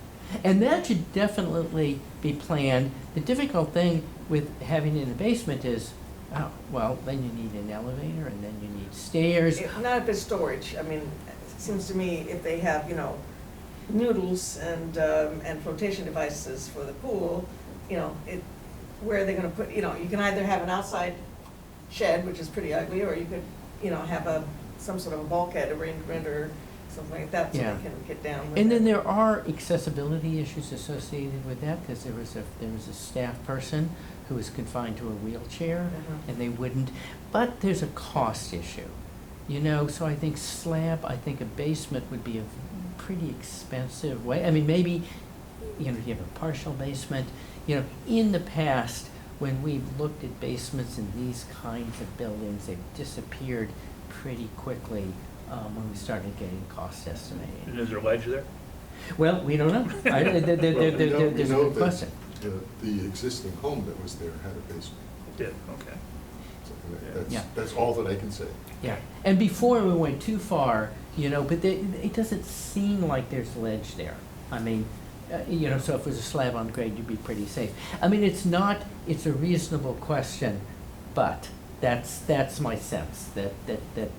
And that should definitely be planned. The difficult thing with having it in the basement is, then you need an elevator and then you need stairs. Not if it's storage. I mean, it seems to me if they have, noodles and flotation devices for the pool, where are they gonna put, you can either have an outside shed, which is pretty ugly, or you could, have some sort of a bulkhead arrangement or something like that, so Yeah. they can get down with And then it. there are accessibility issues associated with that, because there was a staff person who was confined to a wheelchair, and they wouldn't, but there's a cost issue, so I think a basement would be a pretty expensive way. I mean, maybe, you have a partial basement, in the past, when we've looked at basements in these kinds of buildings, they've disappeared pretty quickly when we started getting cost estimating. And is there ledge there? Well, we don't know. There's a good that question. The existing home that was there had a basement. It did, okay. So Yeah. that's all that I can say. Yeah, and before we went too far, but it doesn't seem like there's ledge there. I mean, so if it was a slab on grade, you'd be pretty safe. I mean, it's a reasonable question, but that's my sense, that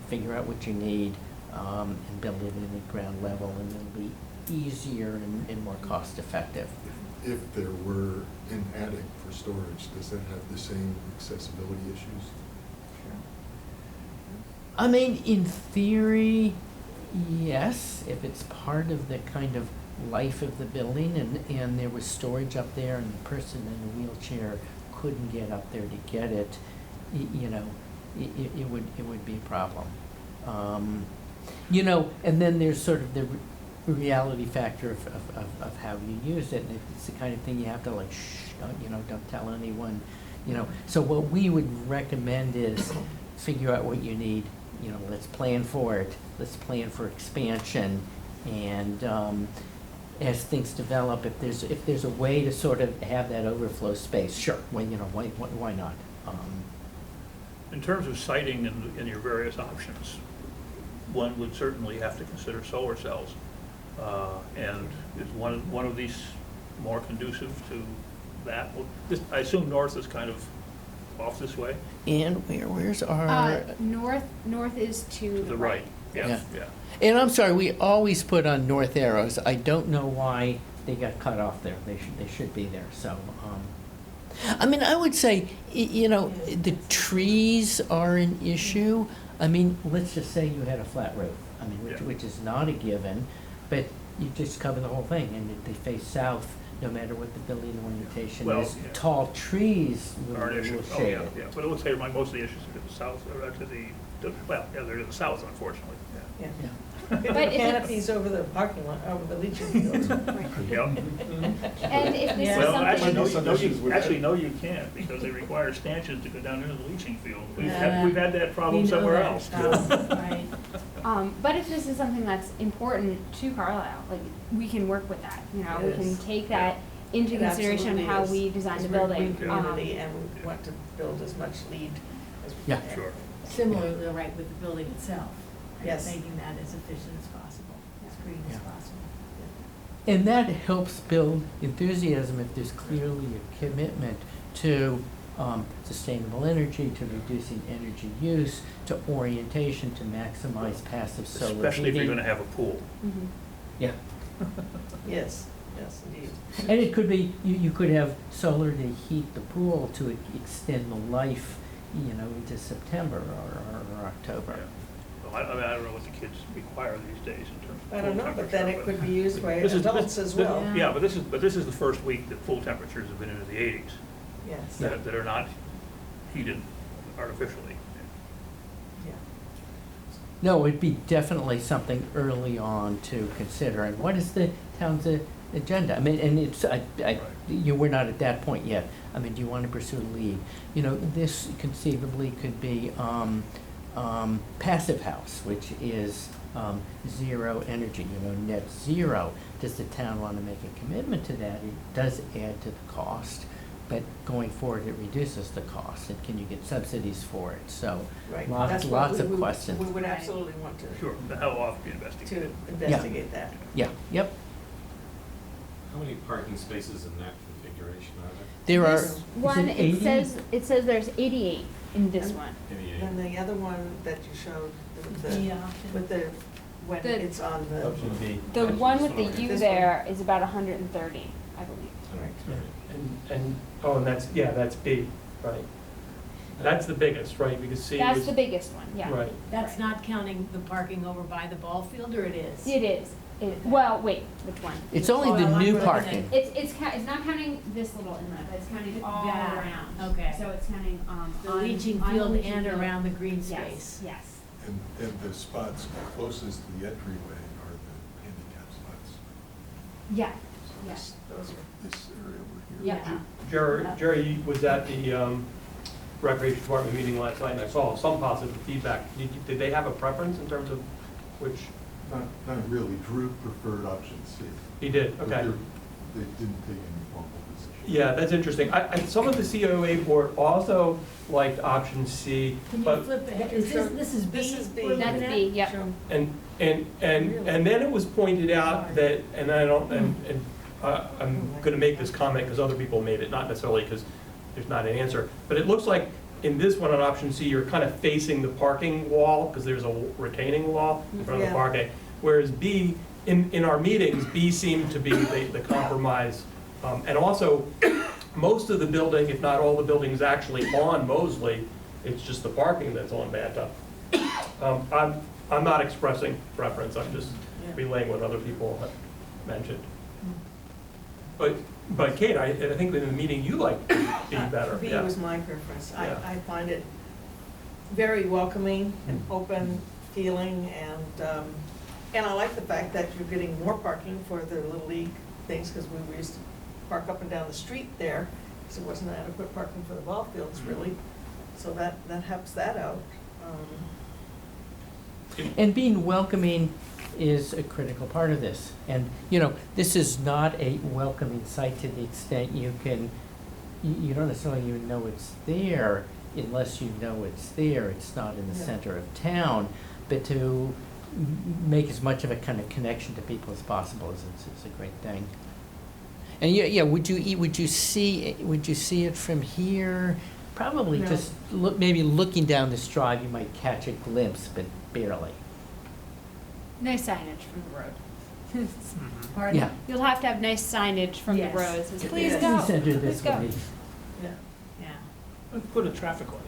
figure out what you need, and build it in at ground level, and it'll be easier and more cost effective. If there were an attic for storage, does that have the same accessibility issues? I mean, in theory, yes, if it's part of the kind of life of the building and there was storage up there and the person in the wheelchair couldn't get up there to get it, it would be a problem. And then there's sort of the reality factor of how you use it. And it's the kind of thing you have to don't tell anyone, So what we would recommend is figure out what you need, let's plan for it. Let's plan for expansion, and as things develop, if there's a way to sort of have that overflow space, sure, well, you know, why not? In terms of siting in your various options, one would certainly have to consider solar cells. And is one of these more conducive to that? Well, I assume north is kind of off this way? And where's our? North is to To the right, yeah. And I'm sorry, we always put on north arrows. I don't know why they got cut off there. They should be there, so, I mean, I would say, you know, the trees are an issue. I mean, let's just say you had a flat roof, I mean, Yeah. which is not a given, but you just cover the whole thing, and if they face south, no matter what the building orientation Well, is, yeah. tall trees Are an will issue. Oh, shade yeah, it. yeah. But it looks like most of the issues are to the south, or to well, yeah, they're to the south, unfortunately, Yeah. Yeah. But if it's- Canopies over the parking lot, over the leaching fields. yeah. And if this is Well, actually, something, no, you can't, because they require stanchions to go down into the leaching field. We've Yeah. had that problem We know somewhere that. else. Right. but if this is something that's important to Carlisle, like, we can work with that, you know, we can Yes. take that into It consideration of absolutely how is, we design the 'cause we're a building. green community and we want to build as much LEED as we Yeah. can. Sure. Similarly, right, with the building itself. right, Yes. Making that as efficient as possible, as green as Yeah. possible. And that helps build enthusiasm if there's clearly a commitment to sustainable energy, to reducing energy use, to orientation, to maximize passive solar heating. Especially if you're gonna have a pool. Mhm. Yeah, Yes, yes, indeed. and it could be, you could have solar to heat the pool to extend the life, you know, into September or October. Yeah. Well, I mean, I don't know what the kids require these days in terms of I don't pool know, but then it temperature, could be used by This is- adults as well. Yeah, but this is the first week that pool temperatures have been into the 80s, Yes, that are not heated artificially. yeah. No, it'd be definitely something early on to consider. And what is the town's agenda? I mean, and it's, we're not at that point yet. I mean, do you want to pursue LEED? You know, this conceivably could be passive house, which is zero energy, you know, net zero. Does the town want to make a commitment to that? It does add to the cost, but going forward, it reduces the cost. And can you get subsidies for it? So Right. lots, That's what lots we of would- questions. We would absolutely want to, Sure, how often be investigated. to investigate that. Yeah, yep. How many parking spaces in that configuration are there? There are, This is one, it it 80? says there's 88 in this And- one. 88? And the other one that you showed, Yeah. with the, when The- it's on the, Option B. The one with the This U one. there is about 130, I believe. right. And that's B, right? That's the biggest, right, because C was. That's the biggest one, yeah. Right. That's not counting the parking over by the ball field, or it is? It is. Well, wait, which one? it's only Oh, the I new like parking. It's not counting this little inlet, but it's counting all That, around. okay. So it's counting, The on- leaching on the field leaching and field. around the green Yes, space? yes. And the spots closest to the entryway are the handicap spots. Yeah, So yes. Those are this area over here. Yeah. Jerry was at the Recreation Department meeting last night, and I saw some positive feedback. Did they have a preference in terms of which? Not really. Drew preferred option C. He did, But okay. They didn't take any formal position. Yeah, that's interesting. Some of the COA board also liked option C, Can you but, flip it? Is this is B? This is B. we're looking That's at? B, yep. and then it was pointed out that, and I don't, and I'm gonna make this comment because other people made it, not necessarily because there's not an answer, but it looks like in this one on option C, you're kind of facing the parking wall because there's a retaining wall in front of the Yeah. parking. Whereas B, in our meetings, B seemed to be the compromise. And also, most of the building, if not all the buildings actually on Mosley, it's just the parking that's on Banta. I'm not expressing preference, I'm just relaying what other people have mentioned. But Kate, I think in the meeting you liked B better, B yeah. was my preference. Yeah. I find it very welcoming and open feeling, and I like the fact that you're getting more parking for the Little League things, because we used to park up and down the street there, because there wasn't adequate parking for the ball fields, really. So that helps that out. And being welcoming is a critical part of this. And, you know, this is not a welcoming site to the extent you can, you don't necessarily even know it's there unless you know it's there. It's not in the center of town, but to make as much of a kind of connection to people as possible is a great thing. And yeah, would you see it from here? Probably No. just maybe looking down this drive, you might catch a glimpse, but barely. Nice signage from the road. Pardon? Yeah. You'll have to have nice signage from Yes. the road that says, please Yes. go, Center please this go. way. Yeah. Let's put a traffic light.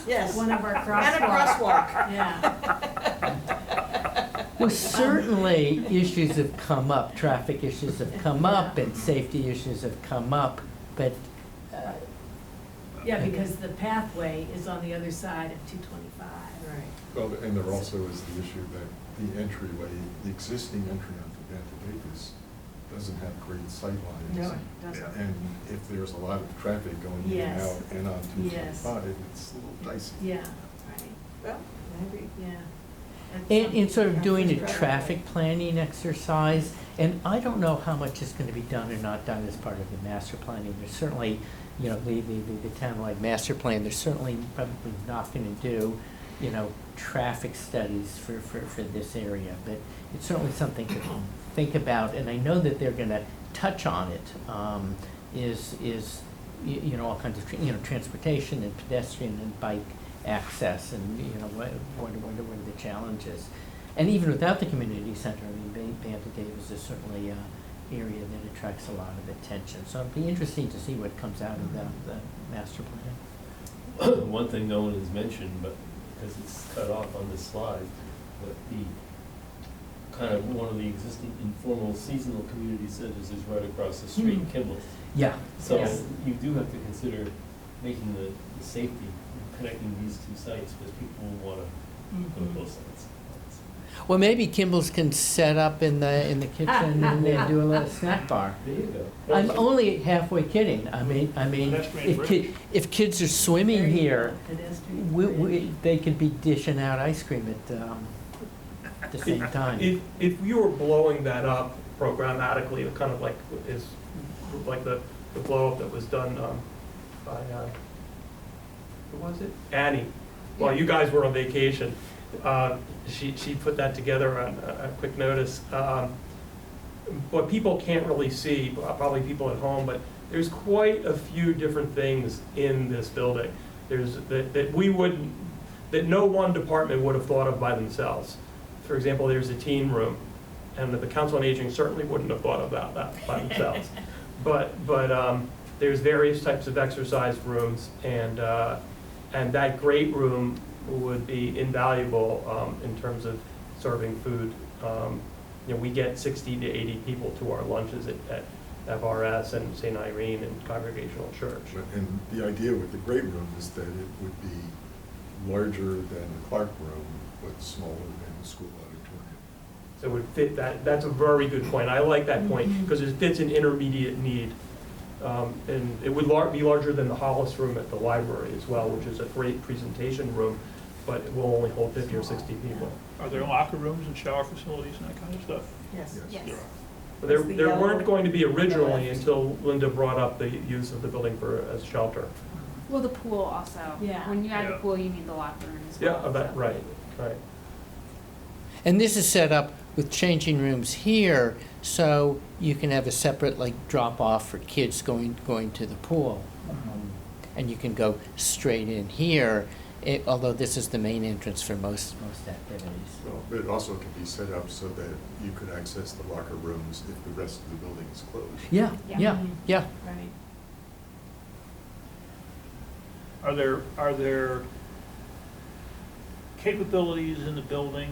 Yes. One of our And a crosswalks. crosswalk. Yeah. Well, certainly issues have come up, traffic issues have come up, and safety issues have come up, but Yeah, because the pathway is on the other side of 225. Right. Well, and there also is the issue that the entryway, the existing entry onto Bantha Davis doesn't have great sight lines. No, it doesn't. And if there's a lot of traffic going in and Yes. out and on Yes. 225, it's a little dicey. Yeah, right, Well, maybe. yeah. in sort of doing a traffic planning exercise, and I don't know how much is going to be done or not done as part of the master planning. There's certainly, you know, the townwide master plan, there's certainly probably not going to do, you know, traffic studies for this area, but it's certainly something to think about, and I know that they're going to touch on it, you know, all kinds of, you know, transportation and pedestrian and bike access, and, you know, what are the challenges. And even without the community center, I mean, Bantha Davis is certainly an area that attracts a lot of attention. So it'd be interesting to see what comes out of the master plan. One thing no one has mentioned, but because it's cut off on this slide, but the kind of one of the existing informal seasonal community centers is right across the street, Kimball. Yeah. So Yes. you do have to consider making the safety, connecting these two sites, because people will want to go to both sides. Well, maybe Kimball's can set up in the kitchen and then do a little snack bar. There you go. I'm only halfway kidding. I mean, if kids are swimming here, they could be dishing out ice cream at the same time. If you were blowing that up programmatically, kind of like the blow up that was done by who was it? Annie. While you guys were on vacation, she put that together on a quick notice. What people can't really see, probably people at home, but there's quite a few different things in this building. There's that no one department would have thought of by themselves. For example, there's a teen room, and the Council on Aging certainly wouldn't have thought about that by themselves. But there's various types of exercise rooms, and that great room would be invaluable in terms of serving food. You know, we get 60 to 80 people to our lunches at FRS and St. Irene and Congregational Church. And the idea with the great room is that it would be larger than the Clark room, but smaller than the school auditorium. So it would fit that. That's a very good point. I like that point because it fits an intermediate need. And it would be larger than the Hollis room at the library as well, which is a great presentation room, but it will only hold 50 or 60 people. Are there locker rooms and shower facilities and that kind of stuff? Yes. Yes. There are. But there It's the weren't yellow going to be originally left. until Linda brought up the use of the building as shelter. Well, the pool also. Yeah. When you add the Yeah. pool, you need the locker room as Yeah, well. that, so. right. And this is set up with changing rooms here, so you can have a separate, like, drop-off for kids going to the pool. And you can go straight in here, although this is the main entrance for most activities. Well, but it also can be set up so that you could access the locker rooms if the rest of the building is closed. Yeah, Yeah. yeah. Right. Are there capabilities in the building?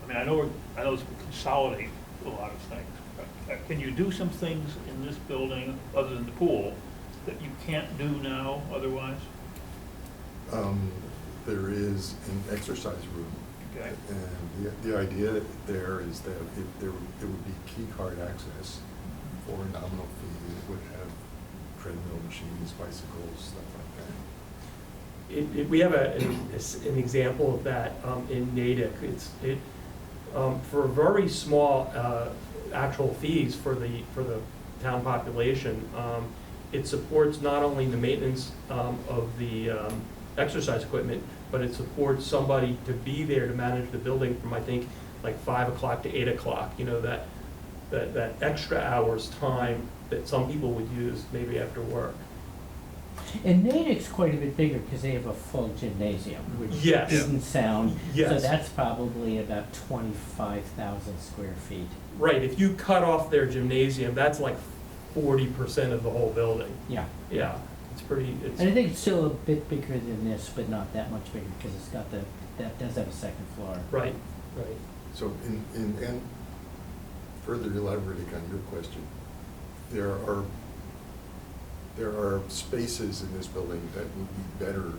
I mean, I know it's consolidate a lot of things. But can you do some things in this building, other than the pool, that you can't do now otherwise? There is an exercise room. Okay. And the idea there is that it would be key card access for a nominal fee. It would have treadmill machines, bicycles, stuff like that. we have an example of that in Natick. For very small actual fees for the town population, it supports not only the maintenance of the exercise equipment, but it supports somebody to be there to manage the building from, I think, like 5 o'clock to 8 o'clock. You know, that extra hours time that some people would use maybe after work. And Natick's quite a bit bigger because they have a full gymnasium, which Yes. didn't sound, Yes. so that's probably about 25,000 square feet. Right, if you cut off their gymnasium, that's like 40% of the whole building. Yeah. Yeah, it's pretty, And I think it's still a bit bigger than this, but not that much bigger because it's got that does have a second floor. right. So and further elaborating on your question, there are spaces in this building that would be better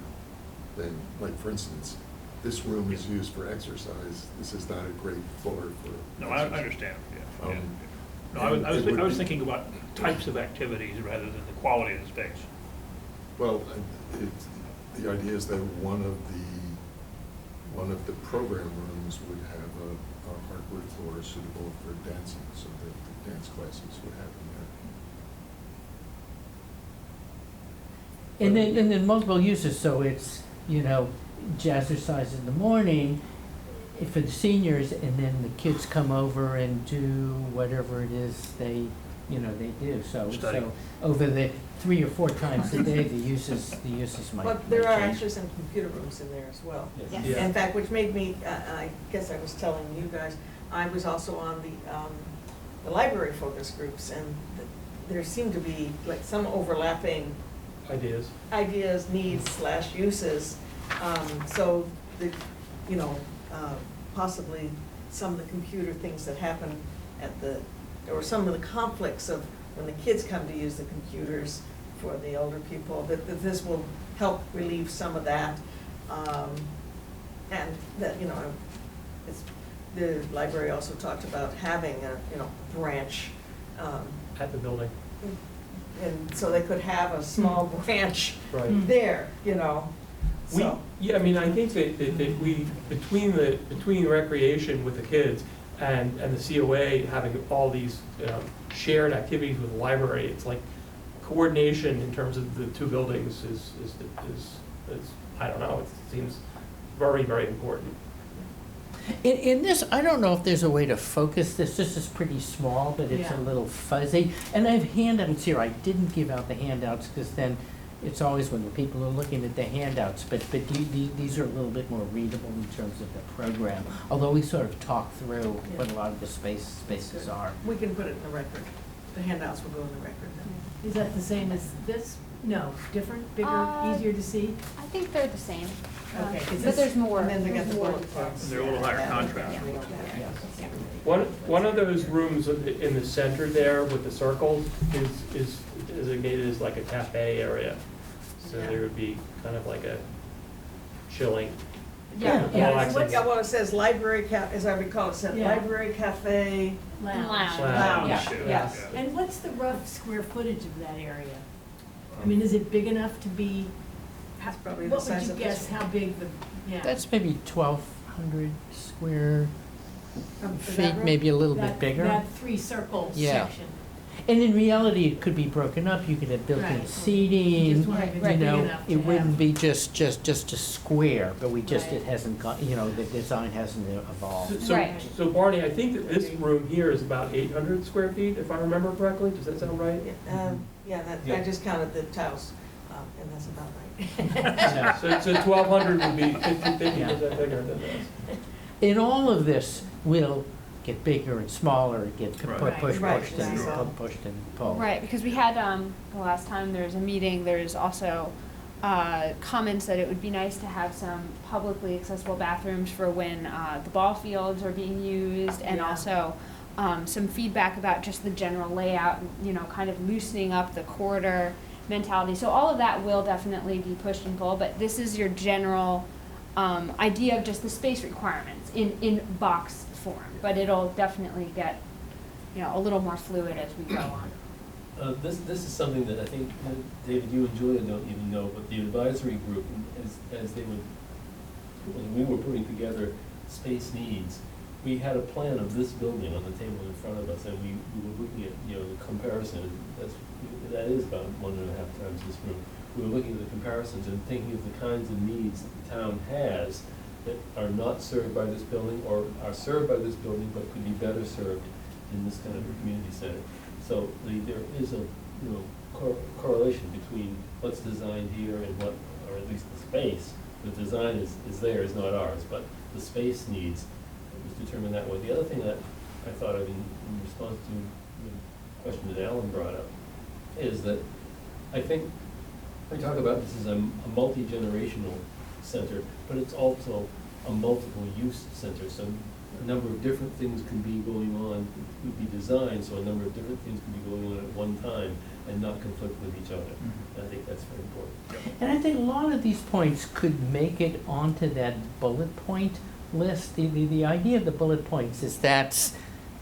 than, like, for instance, this room is used for exercise. This is not a great floor for. No, I understand, yeah. Um, No, and I it would was be- thinking about types of activities rather than the quality of the space. Well, the idea is that one of the program rooms would have a hardwood floor suitable for dancing, so that the dance classes would happen there. And then multiple uses, so it's, jazzercise in the morning for the seniors, and then the kids come over and do whatever it is they do. So Study. over the 3 or 4 times a day, the uses might. But there might are change. actually some computer rooms in there as well. Yes. Yeah. In fact, which made me, I guess I was telling you guys, I was also on the library focus groups, and there seemed to be like some overlapping Ideas. needs / uses. So the, possibly some of the computer things that happen or some of the conflicts of when the kids come to use the computers for the older people, that this will help relieve some of that. And that, the library also talked about having a, branch, At the building. and so they could have a small branch Right. there, We, so. yeah, I mean, I think that we, between recreation with the kids and the COA having all these shared activities with the library, it's like coordination in terms of the two buildings is I don't know, it seems very, very important. In this, I don't know if there's a way to focus this. This is pretty small, but it's a Yeah. little fuzzy. And I have handouts here. I didn't give out the handouts because then it's always when the people are looking at the handouts. But these are a little bit more readable in terms of the program. Although we sort of talk through what a lot of the spaces are. We can put it in the record. The handouts will go in the record then. Is that the same as this? No, different, bigger, Uh, easier to see? I think they're the same. Okay, is But this- there's more. And then they got the there's more. bullet points. They're a little higher contrast. Yeah. One of those rooms in the center there with the circles is designated as like a cafe area. So there would be kind of like a chilling. Yeah. relaxing- what's- Yeah, well, it says library as I recall, it said Yeah. library, cafe. And lounge. Lounge, Yeah. yes. And what's the rough square footage of that area? I mean, is it big enough to be, That's probably the what would size you of this guess one. how big the, yeah? That's maybe 1,200 square For that feet, room? maybe a little bit That- bigger. That 3-circle Yeah. section. And in reality, it could be broken up. You could have built-in Right. seating. Just wondering if it's You big know, enough to it wouldn't have- be just a square, but it Right. hasn't got, the design hasn't evolved. So, Right. so Barney, I think that this room here is about 800 square feet, if I remember correctly. Does that sound right? Yeah, I Yeah. just counted the tiles, and that's about right. So 1,200 would be 50% Yeah. bigger than this. And all of this will get bigger and smaller, get Right. pushed Right, and right. pushed and pulled. Right, because we had, the last time there was a meeting, there's also comments that it would be nice to have some publicly accessible bathrooms for when the ball fields are being used, and Yeah. also some feedback about just the general layout, kind of loosening up the corridor mentality. So all of that will definitely be pushed and pulled, but this is your general idea of just the space requirements in box form. But it'll definitely get, a little more fluid as we go on. This is something that I think, David, you and Julia don't even know, but the advisory group, as they would, when we were putting together space needs, we had a plan of this building on the table in front of us, and we were looking at, the comparison, that is about 1.5 times this room. We were looking at the comparisons and thinking of the kinds of needs that the town has that are not served by this building, or are served by this building, but could be better served in this kind of a community center. So there is a correlation between what's designed here and what, or at least the space. The design is theirs, not ours, but the space needs was determined that way. The other thing that I thought of in response to the question that Alan brought up is that I think we talk about this as a multi-generational center, but it's also a multiple-use center. So a number of different things can be going on, would be designed, so a number of different things can be going on at one time and not conflict with each other. And I think that's very important. And I think a lot of these points could make it onto that bullet point list. The idea of the bullet points is that's,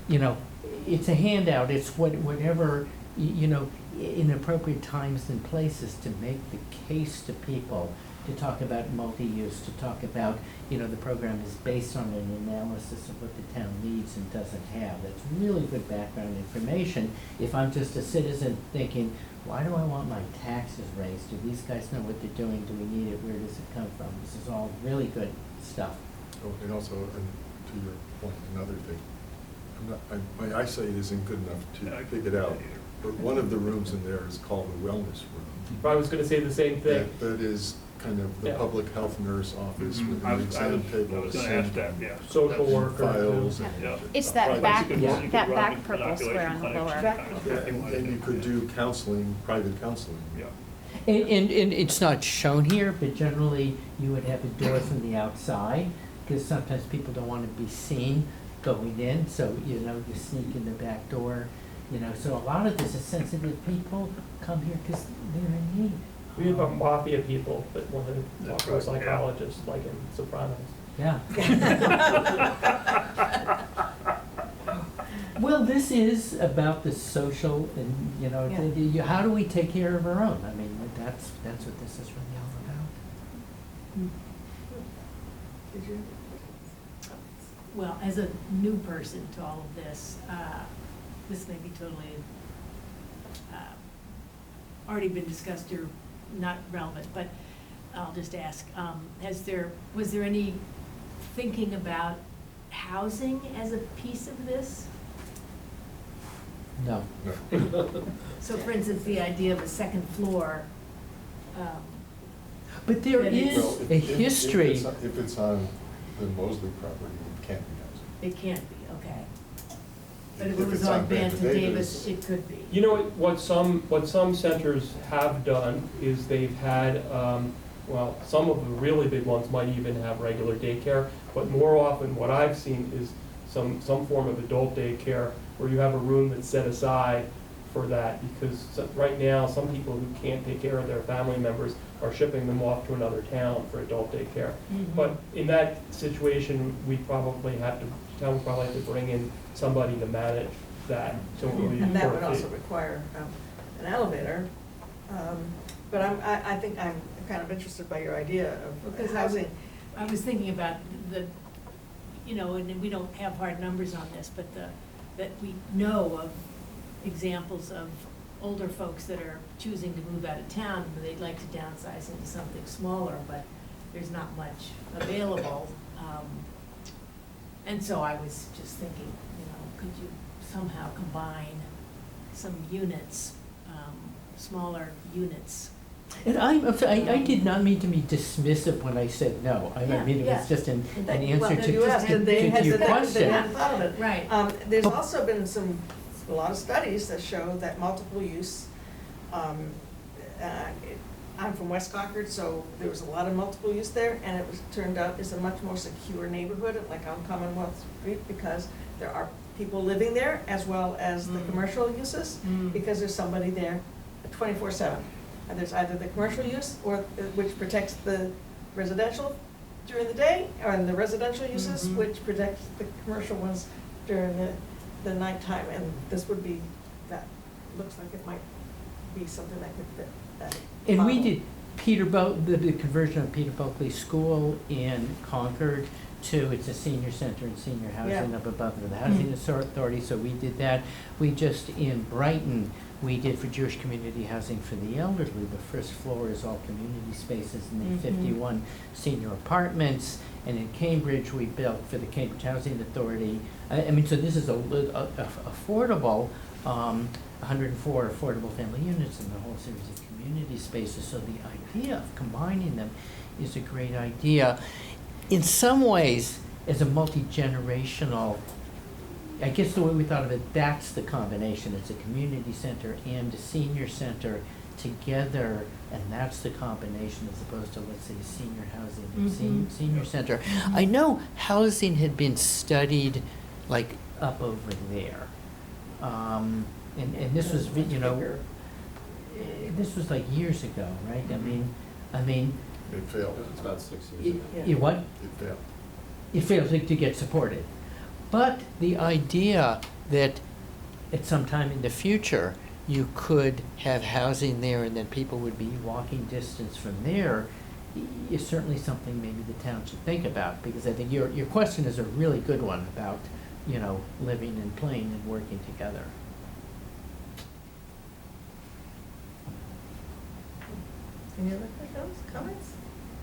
it's a handout, it's whatever, in appropriate times and places to make the case to people, to talk about multi-use, to talk about, the program is based on an analysis of what the town needs and doesn't have. That's really good background information. If I'm just a citizen thinking, why do I want my taxes raised? Do these guys know what they're doing? Do we need it? Where does it come from? This is all really good stuff. Oh, and also, to your point, another thing, my eyesight isn't good enough to pick it out, but one of the rooms in there is called the wellness room. I was gonna say the same thing. That is kind of the Yeah. public health nurse office with I an was exam table. gonna ask that, yeah. Social worker. Files. Yeah. It's that Right. back, You could- you could that run back purple square on the inoculation lower. clinics, Yeah, kind of thing. and you could do counseling, private counseling. Yeah. And it's not shown here, but generally you would have a door from the outside, because sometimes people don't want to be seen going in, so, you sneak in the back door, so a lot of this is sensitive people come here because they're in need. We have mafia people that want to talk That's to a right, psychologist, like in Sopranos. Yeah. Well, this is about the social and, how do we take care of our own? I mean, that's what this is really all about. Did you? Well, as a new person to all of this, this may be totally already been discussed or not relevant, but I'll just ask, was there any thinking about housing as a piece of this? No. So for instance, the idea of a second floor, But there Then is Well, a history. If it's on the Mosley property, it can't be housing. it can't be, okay. But if If it was it's on on Banton Banton Davis, Davis. it could be. You know, what some centers have done is they've had, some of the really big ones might even have regular daycare, but more often what I've seen is some form of adult daycare where you have a room that's set aside for that, because right now, some people who can't take care of their family members are shipping them off to another town for adult daycare. But in that situation, we probably have to, town would probably have to bring in somebody to manage that. So it would be And that would per also fee. require an elevator. But I think I'm kind of interested by your idea of Because housing. I was thinking about and we don't have hard numbers on this, but that we know of examples of older folks that are choosing to move out of town, but they'd like to downsize into something smaller, but there's not much available. And so I was just thinking, could you somehow combine some units, smaller units? And I'm sorry, I did not mean to be dismissive when I said no. I Yeah, mean, it yeah. was just an Well, answer to you asked, and they to had your said that, but they question. hadn't thought of it. Right. There's also been a lot of studies that show that multiple use, I'm from West Concord, so there was a lot of multiple use there, and it was, turned out it's a much more secure neighborhood, like on Commonwealth Street, because there are people living there as well as the commercial uses, because there's somebody there 24/7. And there's either the commercial use, or which protects the residential during the day, or the residential uses, which protects the commercial ones during the nighttime, and this would be that looks like it might be something that could fit that. And we model. did the conversion of Peter Bulkley School in Concord to, it's a senior center and senior housing Yeah. up above the Housing Authority, so we did that. We just, in Brighton, we did for Jewish Community Housing for the elderly, the first floor is all community spaces, and then 51 senior apartments. And in Cambridge, we built for the Cambridge Housing Authority, I mean, so this is affordable, 104 affordable family units and a whole series of community spaces. So the idea of combining them is a great idea. In some ways, as a multi-generational, I guess the way we thought of it, that's the combination. It's a community center and a senior center together, and that's the combination as opposed to, let's say, senior housing and senior center. I know housing had been studied like up over there. And this was, you know, this was like years ago, right? I mean, It failed. It's about 6 years ago. it what? It failed. It fails to get supported. But the idea that at some time in the future, you could have housing there and then people would be walking distance from there is certainly something maybe the town should think about, because I think your question is a really good one about, you know, living and playing and working together. Any other comments?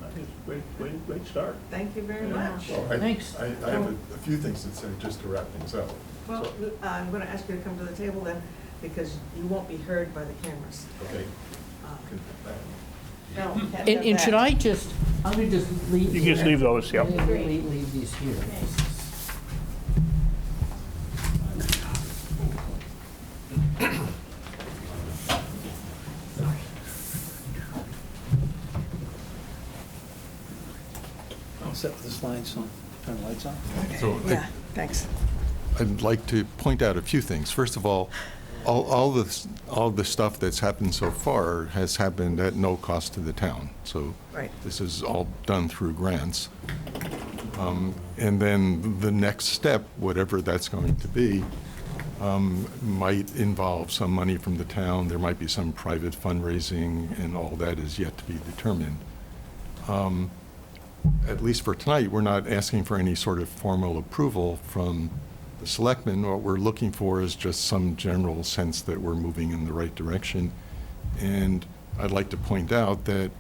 I think it's a great start. Thank you very much. Well, Thanks. I have a few things to say just to wrap things up. Well, I'm going to ask you to come to the table then, because you won't be heard by the cameras. Okay. Um, Good. No, can't have And should that. I just, I'm gonna just leave. You can just leave those, yep. Leave these here. I'll set the slides on, turn the lights on. So Yeah, thanks. I'd like to point out a few things. First of all the stuff that's happened so far has happened at no cost to the town. So Right. this is all done through grants. And then the next step, whatever that's going to be, might involve some money from the town. There might be some private fundraising, and all that is yet to be determined. At least for tonight, we're not asking for any sort of formal approval from the selectmen. What we're looking for is just some general sense that we're moving in the right direction. And I'd like to point out that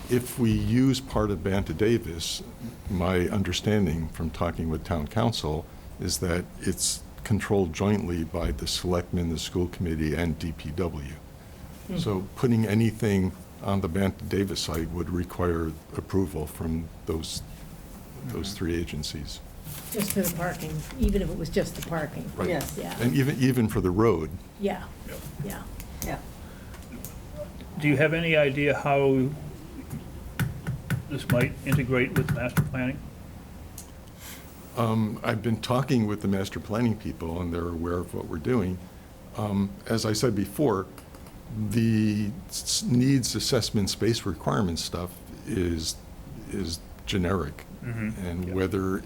if we use part of Banta Davis, my understanding from talking with town council is that it's controlled jointly by the selectmen, the school committee, and DPW. So putting anything on the Banta Davis site would require approval from those three agencies. Just for the parking, even if it was just the parking. Right. Yes. Yeah, And even for the road, yeah, yeah. Yeah. Do you have any idea how this might integrate with master planning? I've been talking with the master planning people, and they're aware of what we're doing. As I said before, the needs assessment space requirement stuff is generic. And whether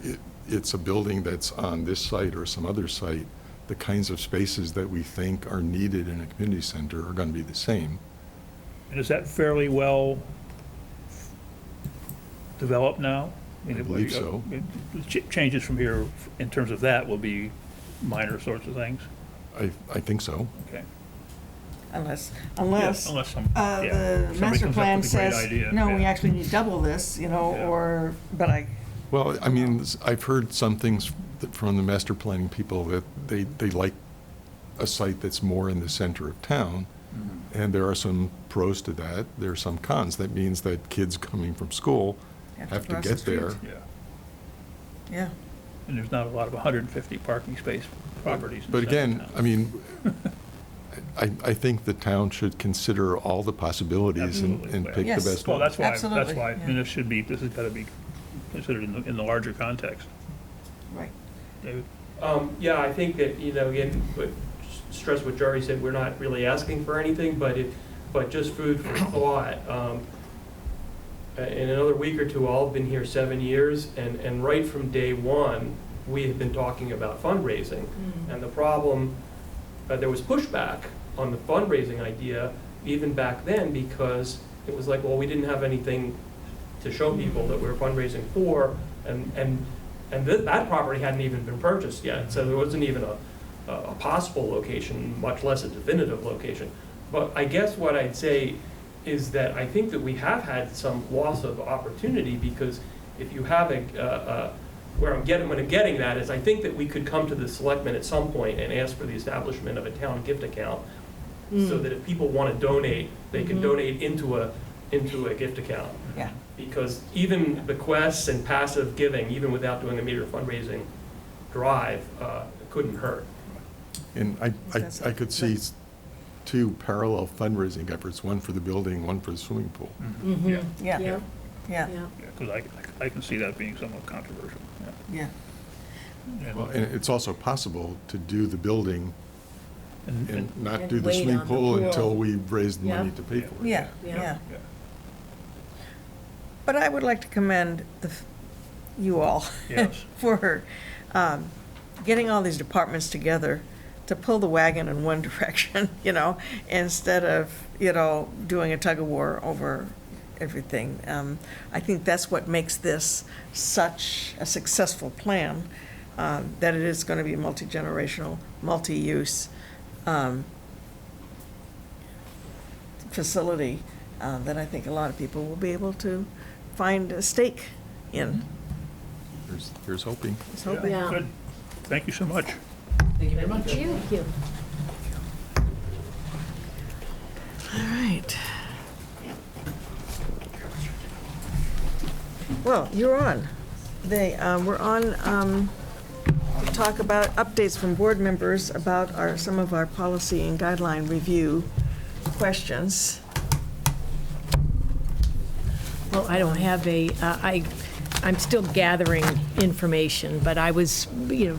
it's a building that's on this site or some other site, the kinds of spaces that we think are needed in a community center are going to be the same. And is that fairly well developed now? I believe so. Changes from here in terms of that will be minor sorts of things? I think so. Okay. Unless Unless some, yeah, the somebody master comes up plan with a great says, idea, no, we yeah. actually need double this, you know, Yeah. or, but I, Well, I mean, I've heard some things from the master planning people that they like a site that's more in the center of town, and there are some pros to that. There are some cons. That means that kids coming from school have to cross the get street. there. Yeah. Yeah. And there's not a lot of 150 parking space properties. in But the again, town. I mean, I think the town should consider all the possibilities and Absolutely. pick the Yes. best Well, one. that's why, Absolutely, I yeah. mean, this has got to be considered in the larger context. Right. David? Yeah, I think that, you know, again, but stress what Jerry said, we're not really asking for anything, but just food for thought. In another week or two, I'll have been here 7 years, and right from day one, we have been talking about fundraising. And the problem, there was pushback on the fundraising idea even back then, because it was like, well, we didn't have anything to show people that we were fundraising for, and that property hadn't even been purchased yet, so there wasn't even a possible location, much less a definitive location. But I guess what I'd say is that I think that we have had some loss of opportunity, because if you have what I'm getting that is, I think that we could come to the selectmen at some point and ask for the establishment of a town gift account, so that if people want to donate, they can donate into a gift account. Yeah. Because even bequests and passive giving, even without doing a major fundraising drive, couldn't hurt. And I could see two parallel fundraising efforts, one for the building, one for the swimming pool. Yeah, Yeah, Yeah. yeah, because I can see that being somewhat controversial, yeah. yeah. Well, and it's also possible to do the building and not And do the wait swimming on the pool pool. until we've raised the Yeah. money to pay for it. Yeah, Yeah. yeah. But I would like to commend you all Yes. for getting all these departments together to pull the wagon in one direction, instead of, doing a tug of war over everything. I think that's what makes this such a successful plan, that it is going to be multi-generational, multi-use facility that I think a lot of people will be able to find a stake in. Here's hoping. Just hoping. Yeah. Good, thank you so much. Thank you very much. Thank you. All right. Well, you're on. We're on to talk about updates from board members about some of our policy and guideline review questions. Well, I don't have I'm still gathering information, but I was,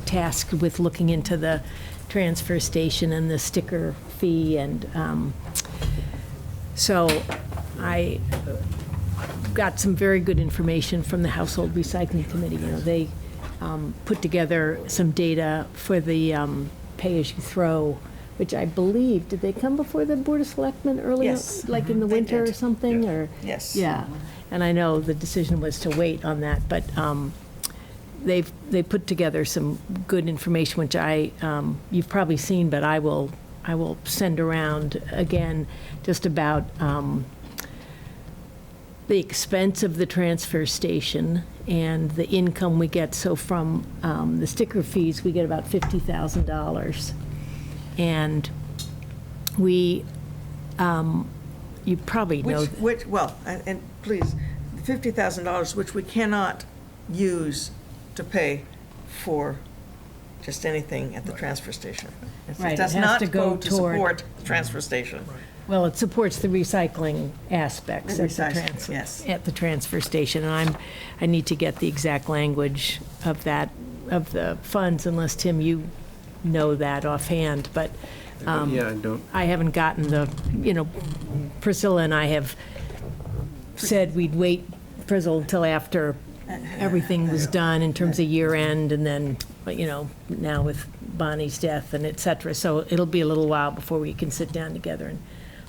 tasked with looking into the transfer station and the sticker fee, and so I got some very good information from the Household Recycling Committee. They put together some data for the pay-as-you-throw, which I believe, did they come before the Board of Selectmen earlier? Yes. Like in the They winter or did. something, or? Yes. Yeah, and I know the decision was to wait on that, but they put together some good information, which you've probably seen, but I will send around again, just about the expense of the transfer station and the income we get. So from the sticker fees, we get about $50,000. And we, you probably know. And please, $50,000, which we cannot use to pay for just anything at the transfer station. Right, It does it has not to go go to toward- support the transfer station. Well, it supports the recycling aspects at the Recycling, yes. at the transfer station, and I need to get the exact language of that, of the funds, unless, Tim, you know that offhand, but Yeah, I don't. I haven't gotten Priscilla and I have said we'd wait, Priscilla, until after everything was done in terms of year end, and then, now with Bonnie's death and et cetera. So it'll be a little while before we can sit down together and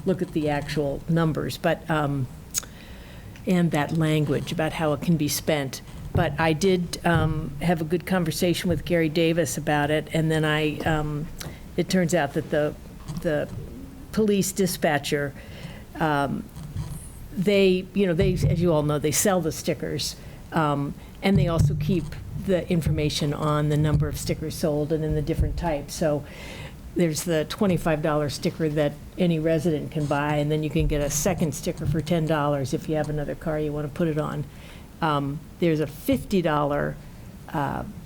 look at the actual numbers, but, and that language about how it can be spent. But I did have a good conversation with Gary Davis about it, and then it turns out that the police dispatcher, they, as you all know, they sell the stickers, and they also keep the information on the number of stickers sold and in the different types. So there's the $25 sticker that any resident can buy, and then you can get a second sticker for $10 if you have another car you want to put it on. There's a $50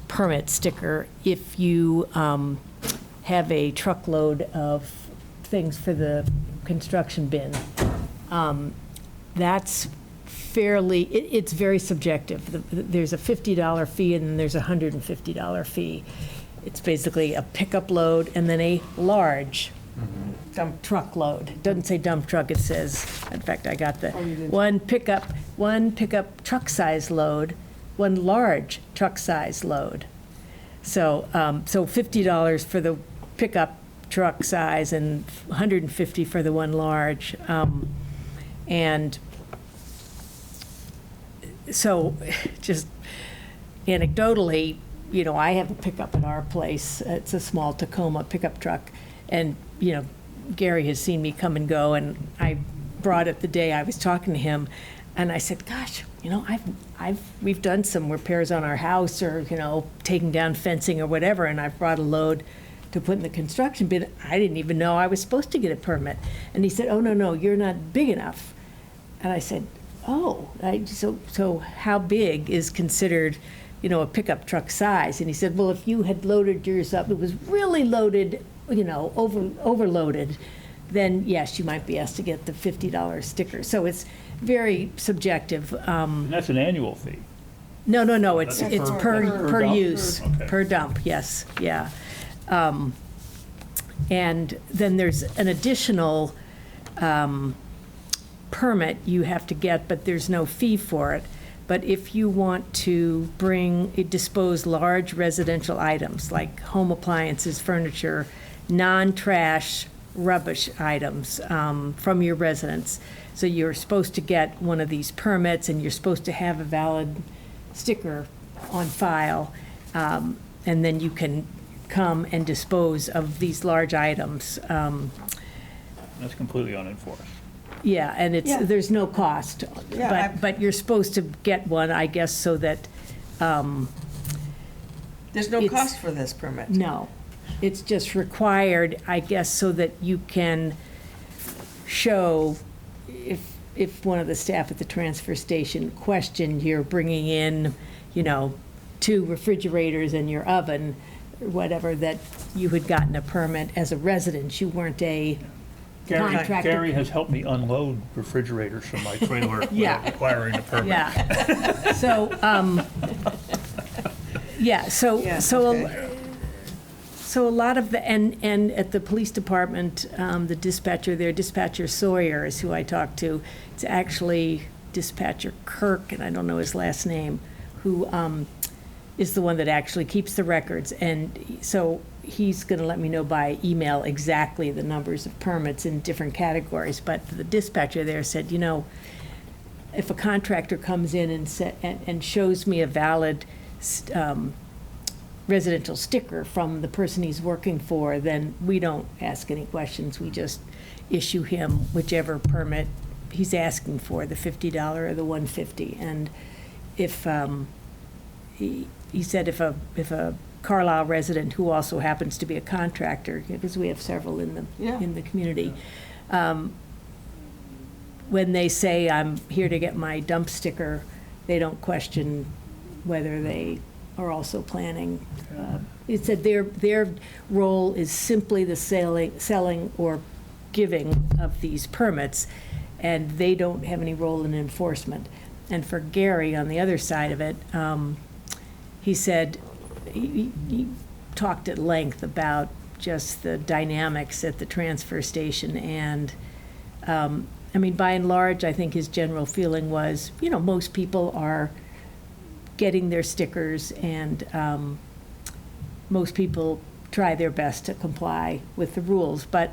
permit sticker if you have a truckload of things for the construction bin. That's fairly, it's very subjective. There's a $50 fee, and then there's a $150 fee. It's basically a pickup load and then a large dump truck load. It doesn't say dump truck, it says, in fact, I got the one pickup truck size load, one large truck size load. So $50 for the pickup truck size and 150 for the one large. And so just anecdotally, you know, I have a pickup at our place. It's a small Tacoma pickup truck. And, you know, Gary has seen me come and go, and I brought it the day I was talking to him. And I said, gosh, you know, we've done some repairs on our house, or, you know, taking down fencing or whatever, and I've brought a load to put in the construction bid. I didn't even know I was supposed to get a permit. And he said, oh, no, you're not big enough. And I said, oh, so how big is considered, you know, a pickup truck size? And he said, well, if you had loaded yours up, it was really loaded, you know, overloaded, then yes, you might be asked to get the $50 sticker. So it's very subjective. And that's an annual fee. No, it's That's per dump? use, Okay. per dump, yes, yeah. And then there's an additional permit you have to get, but there's no fee for it. But if you want to dispose large residential items like home appliances, furniture, non-trash rubbish items from your residence, so you're supposed to get one of these permits, and you're supposed to have a valid sticker on file, and then you can come and dispose of these large items. That's completely unenforced. Yeah, and Yeah. there's no cost, Yeah, but you're supposed to get one, I guess, so that, There's no It's- cost for this permit. no, it's just required, I guess, so that you can show, if one of the staff at the transfer station questioned you're bringing in, you know, 2 refrigerators and your oven, or whatever, that you had gotten a permit as a resident, you weren't a contractor. Gary has helped me unload refrigerators from my trailer Yeah. without requiring a permit. Yeah. So, yeah, so, Yeah, so, okay. so a lot of the, and at the police department, the dispatcher there, Dispatcher Sawyer is who I talked to. It's actually Dispatcher Kirk, and I don't know his last name, who is the one that actually keeps the records. And so he's going to let me know by email exactly the numbers of permits in different categories. But the dispatcher there said, you know, if a contractor comes in and shows me a valid residential sticker from the person he's working for, then we don't ask any questions. We just issue him whichever permit he's asking for, the $50 or the $150. And if he said if a Carlisle resident who also happens to be a contractor, because we have several in the community, when they say I'm here to get my dump sticker, they don't question whether they are also planning. It said their role is simply the selling or giving of these permits, and they don't have any role in enforcement. And for Gary, on the other side of it, he said, he talked at length about just the dynamics at the transfer station. And, I mean, by and large, I think his general feeling was, you know, most people are getting their stickers, and most people try their best to comply with the rules. But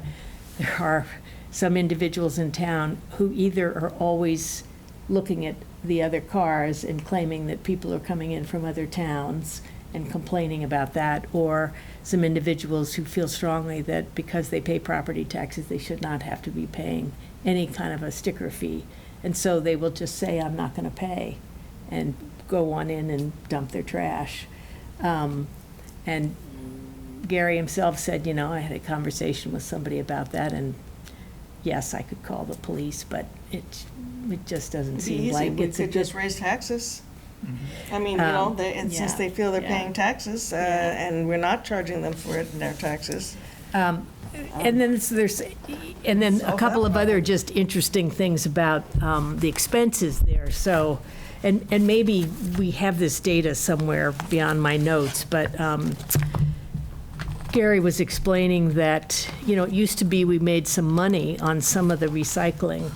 there are some individuals in town who either are always looking at the other cars and claiming that people are coming in from other towns and complaining about that, or some individuals who feel strongly that because they pay property taxes, they should not have to be paying any kind of a sticker fee. And so they will just say, I'm not going to pay, and go on in and dump their trash. And Gary himself said, you know, I had a conversation with somebody about that, and yes, I could call the police, but it just doesn't It'd be seem easy. like We it's a could good. just raise taxes. I mean, you know, and since yeah, they feel they're yeah. paying taxes, and we're not charging them for it in their taxes. And then there's a couple of other just interesting things about the expenses there. So, and maybe we have this data somewhere beyond my notes, but Gary was explaining that, you know, it used to be we made some money on some of the recycling,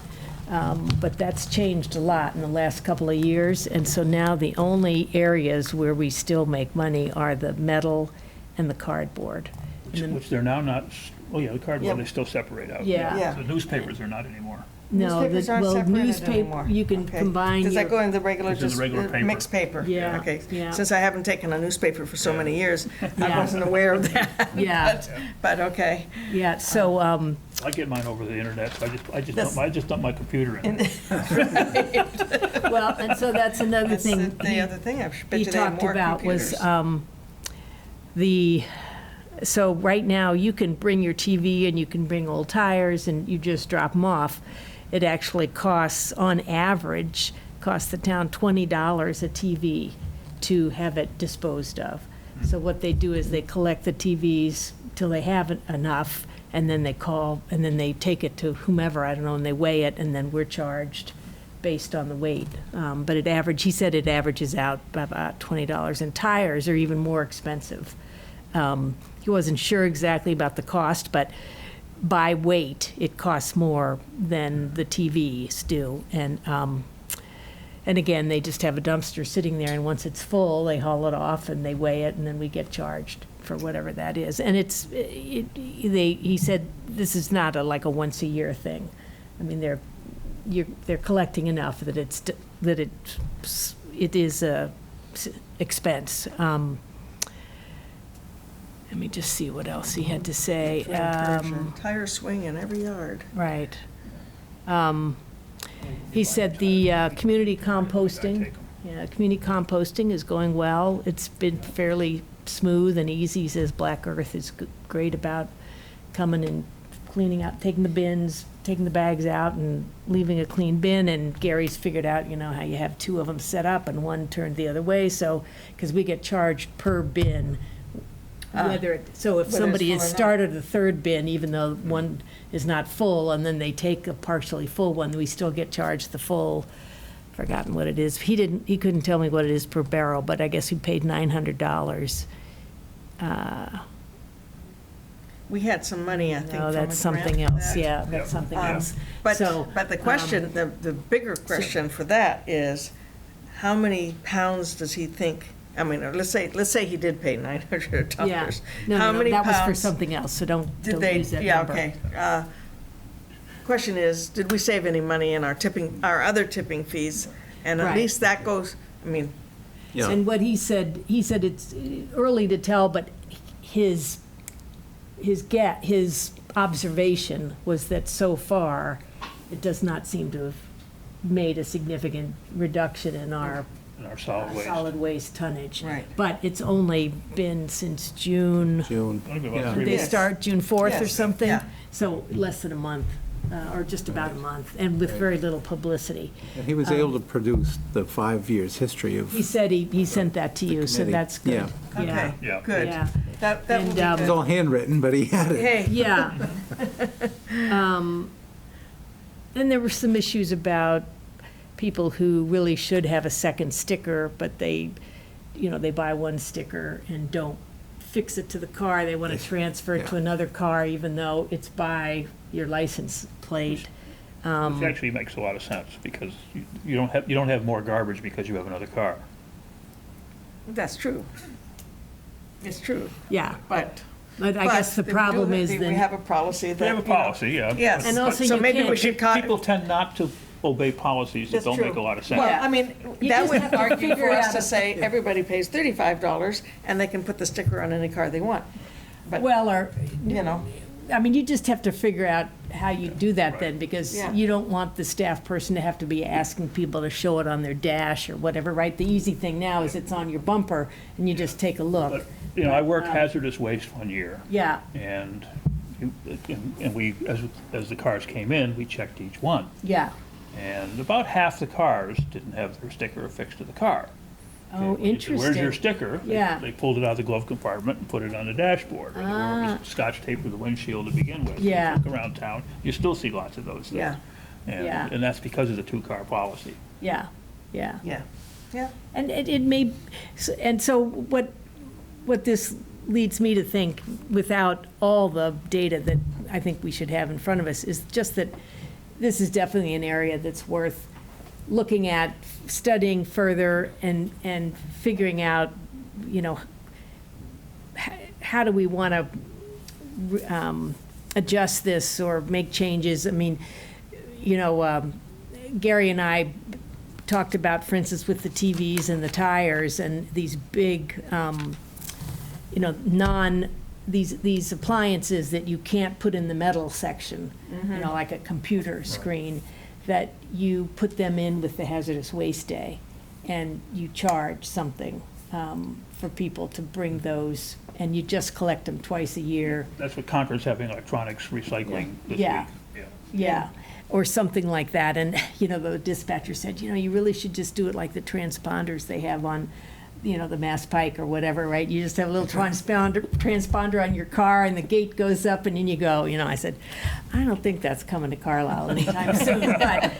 but that's changed a lot in the last couple of years. And so now the only areas where we still make money are the metal and the cardboard. Which they're now not Oh, yeah, the cardboard, Yeah. they still separate out. Yeah. Yeah. The newspapers are not anymore. No, Newspapers aren't well, separated newspaper, anymore. you can Okay. combine Does your. that go in the regular, It's in the just regular paper. mixed paper? Yeah, Okay. yeah. Since I haven't taken a newspaper for so many years, I Yeah. wasn't aware of that. Yeah. But okay. Yeah, so, I get mine over the internet, so That's- I just dump my computer in. well, and so that's another That's thing. the other thing, I bet he you they have talked more about was computers. so right now you can bring your TV and you can bring old tires and you just drop them off. It actually costs, on average, costs the town $20 a TV to have it disposed of. So what they do is they collect the TVs till they have enough, and then they call, and then they take it to whomever, I don't know, and they weigh it, and then we're charged based on the weight. But he said it averages out about $20, and tires are even more expensive. He wasn't sure exactly about the cost, but by weight, it costs more than the TVs do. And again, they just have a dumpster sitting there, and once it's full, they haul it off and they weigh it, and then we get charged for whatever that is. And he said this is not like a once a year thing. I mean, they're collecting enough that it is a expense. Let me just see what else he had to say. Tire swing in every yard. Right. He said the community composting is going well. It's been fairly smooth and easy. He says Black Earth is great about coming and cleaning out, taking the bins, taking the bags out and leaving a clean bin. And Gary's figured out, how you have two of them set up and one turned the other way. So, because we get charged per bin. So if somebody has started a third bin, even though one is not full, and then they take a partially full one, we still get charged the full, forgotten what it is. He couldn't tell me what it is per barrel, but I guess we paid $900. We had some money, I think, from a No, grant that's something for else, that. yeah, that's something else. But So, the question, the bigger question for that is, how many pounds does he think? I mean, let's say he did pay $900. Yeah, How many that was for pounds something else, so don't use that Yeah, number. okay. Question is, did we save any money in our other tipping fees? And at Right. least that goes, I mean, Yeah. And what he said it's early to tell, but his observation was that so far, it does not seem to have made a significant reduction in our In our solid waste. solid waste tonnage. Right. But it's only been since June, June. Only been about Yeah. 3 they weeks. start June 4th or Yes, something? yeah. So less than a month, or just about a month, and with very little publicity. And he was able to produce the 5 years history of, He said he sent that to you, so committee. that's good. Yeah. okay, Yeah. good. Yeah. That will And, be it was good. all handwritten, but he had it. Hey, Yeah. And there were some issues about people who really should have a second sticker, but they buy one sticker and don't fix it to the car. They want to transfer it to Yeah. another car, even though it's by your license plate. Which actually makes a lot of sense, because you don't have more garbage because you have another car. that's true. It's true, Yeah, but. but I guess the but problem is we then. have a policy that. We have a you know, policy, yeah. Yes. And also So you maybe can't- we should People tend not to obey policies that That's don't true. make a lot of sense. Well, I mean, You that just would have to argue figure for us out to a- say, everybody pays $35, and they can put the sticker on any car they want. But, Well, or, you know, I mean, you just have to figure out how you do that then, because Yeah. you don't want the staff person to have to be asking people to show it on their dash or whatever, right? The easy thing now is it's on your bumper, and you just take a look. But, I worked hazardous waste one year, Yeah, and we, as the cars came in, we checked each one. yeah. And about half the cars didn't have their sticker affixed to the car. Oh, Okay, you said, Where's your interesting. sticker? Yeah. They pulled it out of the glove compartment and put it on the dashboard. Or it was scotch tape to the windshield to begin with. Yeah. You look around town, you still see lots of those yeah, things. Yeah. And that's because of the two-car policy. Yeah, yeah. yeah, yeah. And it may, and so what this leads me to think, without all the data that I think we should have in front of us, is just that this is definitely an area that's worth looking at, studying further, and figuring out, how do we want to adjust this or make changes. I mean, you know, Gary and I talked about, for instance, with the TVs and the tires and these big, you know, these appliances that you can't put in the metal section, you know, like a computer screen, that you put them in with the hazardous waste day, and you charge something for people to bring those, and you just collect them twice a year. That's what Concord's having, electronics recycling this week. Yeah. Yeah, or something like that. And, you know, the dispatcher said, you know, you really should just do it like the transponders they have on, you know, the Mass Pike or whatever, right? You just have a little transponder on your car, and the gate goes up, and in you go. You know, I said, I don't think that's coming to Carlisle anytime soon, but,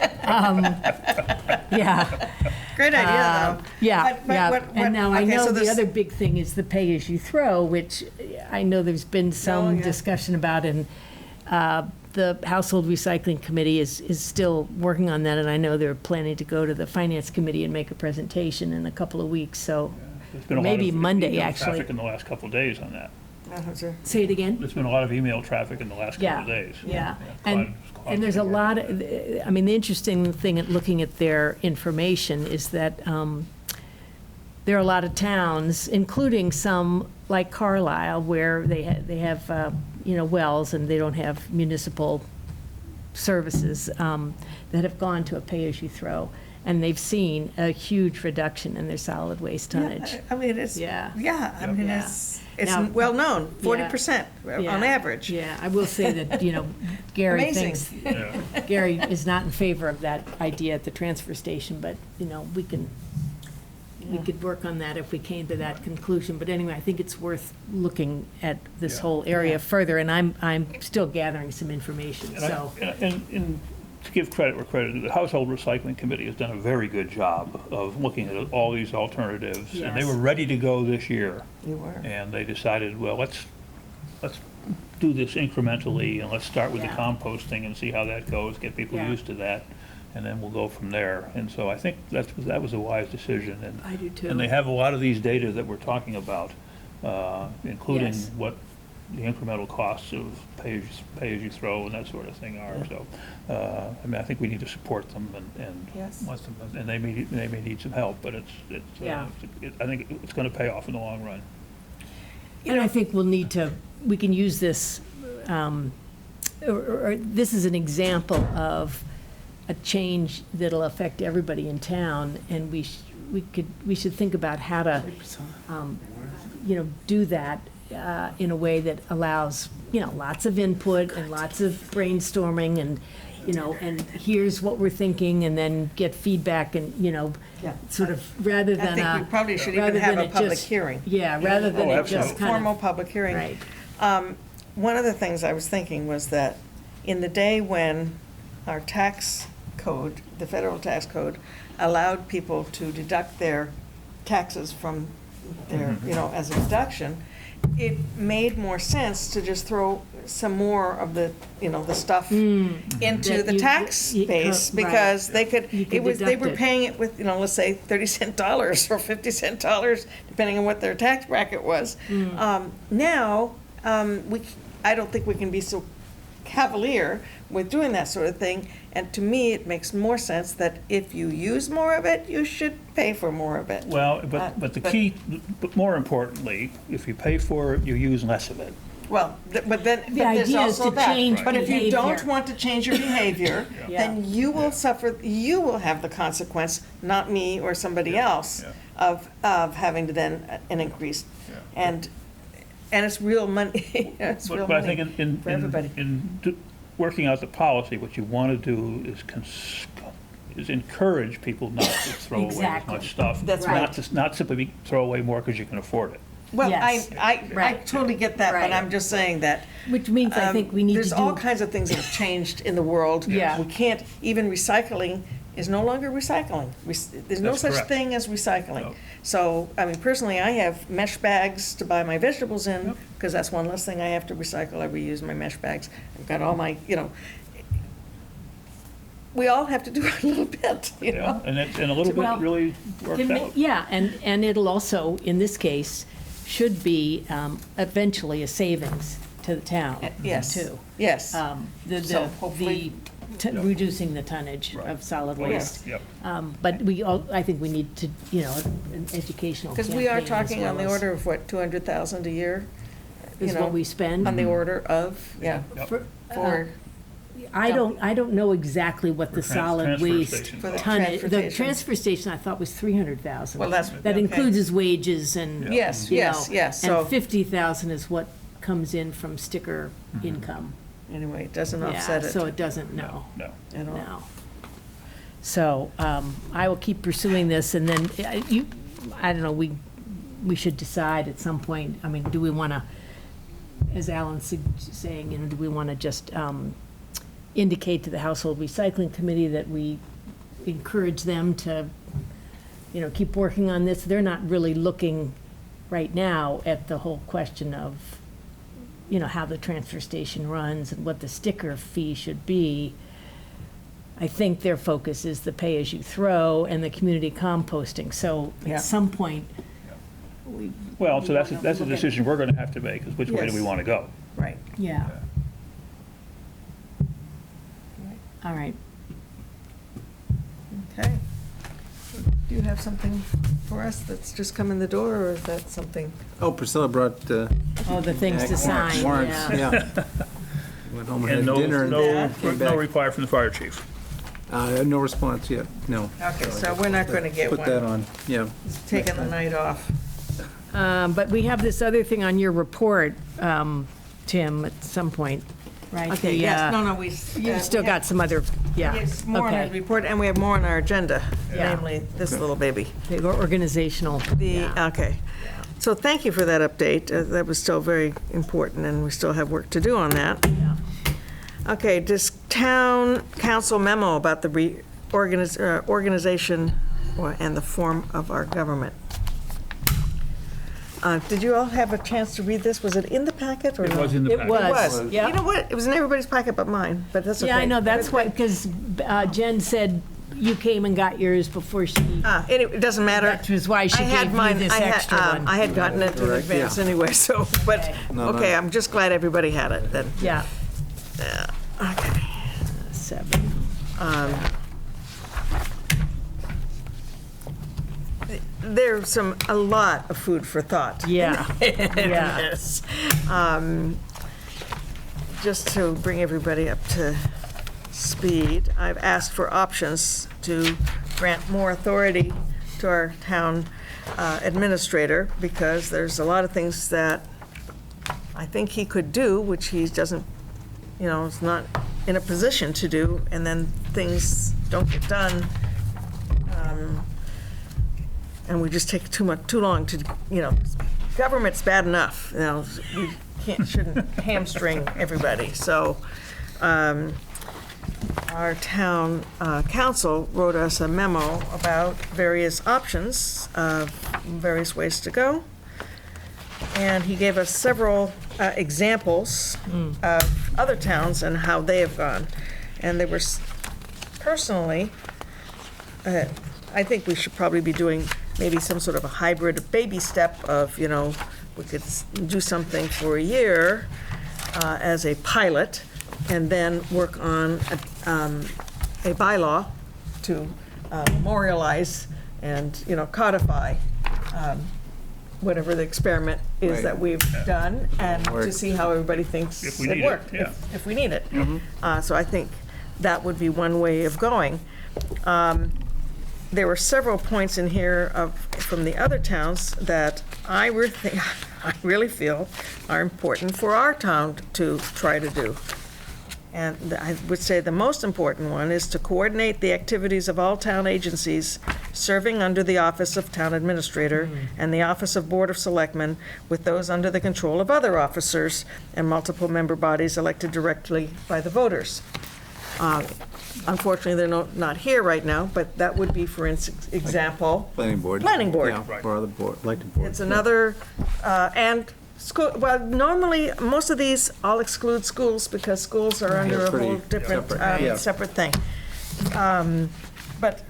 yeah. Great idea, though. Yeah, But and now I okay, know so the this- other big thing is the pay-as-you-throw, which I know there's been some yeah. discussion about, and the Household Recycling Committee is still working on that, and I know they're planning to go to the Finance Committee and make a presentation in a couple of weeks, so There's been a lot maybe of Monday, email actually. traffic in the last couple of days on that. Say it again? There's been a lot of email traffic in the last couple Yeah, of days. yeah. Claude- And there's a lot, I mean, the interesting thing at looking at their information is that there are a lot of towns, including some like Carlisle, where they have, you know, wells, and they don't have municipal services, that have gone to a pay-as-you-throw. And they've seen a huge reduction in their solid waste tonnage. I mean, it's, Yeah. I mean, Yeah. it's Now- well-known, Yeah. 40% on Yeah. average. Yeah, I will say that, you know, Gary Amazing. thinks, Yeah. Gary is not in favor of that idea at the transfer station, but, you know, we could work on that if we came to that conclusion. But anyway, I think it's worth looking at this Yeah. whole area further, and I'm still gathering some information, And I- so. And to give credit where credit is, the Household Recycling Committee has done a very good job of looking at all these alternatives. And they Yes. were ready to go this year. You were. And they decided, well, let's do this incrementally, and let's start with the Yeah. composting and see how that goes, get people Yeah. used to that, and then we'll go from there. And so I think that was a wise decision. And I do too. And they have a lot of these data that we're talking about, including Yes. what the incremental costs of pay-as-you-throw and that sort of thing are. So, I mean, I think we need to support them and Yes. want them, and they may need some help, but Yeah. I think it's going to pay off in the long run. And I think we can use this, or this is an example of a change that'll affect everybody in town, and we should think about how to, you know, do that in a way that allows, you know, lots of input and lots of brainstorming, and, you know, and here's what we're thinking, and then get feedback, and, you know, Yeah. sort of, rather than I think we probably should even rather have than a it public just- hearing. Yeah, rather than Oh, it just absolutely. kind Formal of, public hearing. right. One of the things I was thinking was that in the day when our tax code, the federal tax code, allowed people to deduct their taxes from their, you know, as a deduction, it made more sense to just throw some more of the, you know, the stuff into That the you- tax you- base, right. because they could, You could it was, they deduct were it. paying it with, you know, let's say $0.30 or $0.50, depending on what their tax bracket was. Now, I don't think we can be so cavalier with doing that sort of thing. And to me, it makes more sense that if you use more of it, you should pay for more of it. Well, but the key, but more importantly, if you pay for it, you use less of it. Well, but then, but The there's idea is also to that. change But if you don't behavior. want to change your behavior, Yeah. then you will suffer, you will have the consequence, not me or somebody else, of having to then an increase. And it's real money, it's real But I think money in for everybody. working out the policy, what you want to do is encourage people not to throw away as Exactly. much stuff. That's Not simply throw away more because you can afford it. Well, Yes. I Right. totally get that, but Right. I'm just saying that. Which means I think we need to do. There's all kinds of things that have changed in the world. Yeah. We can't, even recycling is no longer recycling. There's no That's such correct. thing as recycling. No. So, I mean, personally, I have mesh bags to buy my vegetables in, because that's one less thing I have to recycle. I reuse my mesh bags. I've got all my, you know, we all have to do a little bit, you know? And a little Well, bit really works Can ma- out. Yeah, and it'll also, in this case, should be eventually a savings to to the town, Yes. too. Yes. So hopefully- Reducing the tonnage of solid waste. Yep. But I think we need to, an educational Because campaign we are as talking on the well as- order of, what, 200,000 a year? Is what we spend. On the order of, yeah, For- for, I don't know exactly what the For solid transfer waste station. For the tonnage. The transportation. transfer station, I thought, was 300,000. well, that's. That okay. includes his wages and. Yes, you yes, know, yes, so, And 50,000 is what comes in from sticker income. anyway, it doesn't Yeah, offset it so it doesn't, no. No. at all. No. So, I will keep pursuing this, and then, I don't know, we should decide at some point, I mean, do we want to, as Alan's saying, do we want to just indicate to the Household Recycling Committee that we encourage them to, keep working on this? They're not really looking right now at the whole question of, how the transfer station runs and what the sticker fee should be. I think their focus is the pay-as-you-throw and the community composting. So Yeah. at some point, Well, so that's a look at- decision we're going to have to make, is which way do Yes. we want to go? Right. yeah. All right. Okay. Do you have something for us that's just come in the door, or is that something? Oh, Priscilla brought Oh, the things to sign, warrants, yeah. yeah. Went home and And had dinner and no came back. reply from the fire chief. No response yet, no. Okay, so we're not going to get Put that one. on, yeah. Taking the night off. But we have this other thing on your report, Tim, at some point, right? Okay, The, yes, no, we. You've still got some other, yeah. Yes, more on our okay. report, and we have more on our agenda, Yeah. namely this little baby. The organizational, yeah. Okay. So thank you for that update. That was still very important, and we still have work to do on that. Yeah. Okay, this town council memo about the organization and the form of our government. Did you all have a chance to read this? Was it in the packet or It no? was in the It packet. was. It was. Yeah. You know what? It was in everybody's packet but mine, but that's okay. Yeah, I know, that's why, because Jen said you came and got yours before she, Anyway, it doesn't matter. that was why she I had gave you mine. this extra one. I had gotten it in Correct, advance yeah. anyway, so, but, Okay. No, okay, I'm just glad everybody had it then. Yeah, Okay. 7. There's a lot of food for thought. Yeah, in yeah. this. Just to bring everybody up to speed, I've asked for options to grant more authority to our town administrator, because there's a lot of things that I think he could do, which he doesn't, is not in a position to do, and then things don't get done. And we just take too long to, government's bad enough, we shouldn't hamstring everybody. So, our town council wrote us a memo about various options, various ways to go. And he gave us several examples of other towns and how they have gone. And they were, personally, I think we should probably be doing maybe some sort of a hybrid baby step of, we could do something for a year as a pilot, and then work on a bylaw to memorialize and, codify whatever the experiment is Right. that we've done, and to Works. see how everybody thinks If we it need it, worked, yeah. if we need it. So I think that would be one way of going. There were several points in here from the other towns that I really feel are important for our town to try to do. And I would say the most important one is to coordinate the activities of all town agencies serving under the Office of Town Administrator and the Office of Board of Selectmen with those under the control of other officers and multiple member bodies elected directly by the voters. Unfortunately, they're not here right now, but that would be, for example, Planning board. Planning board. Yeah, or other board, elected board. it's another, and school, well, normally, most of these all exclude schools because schools are under a Pretty whole different, separate, yeah. separate thing. But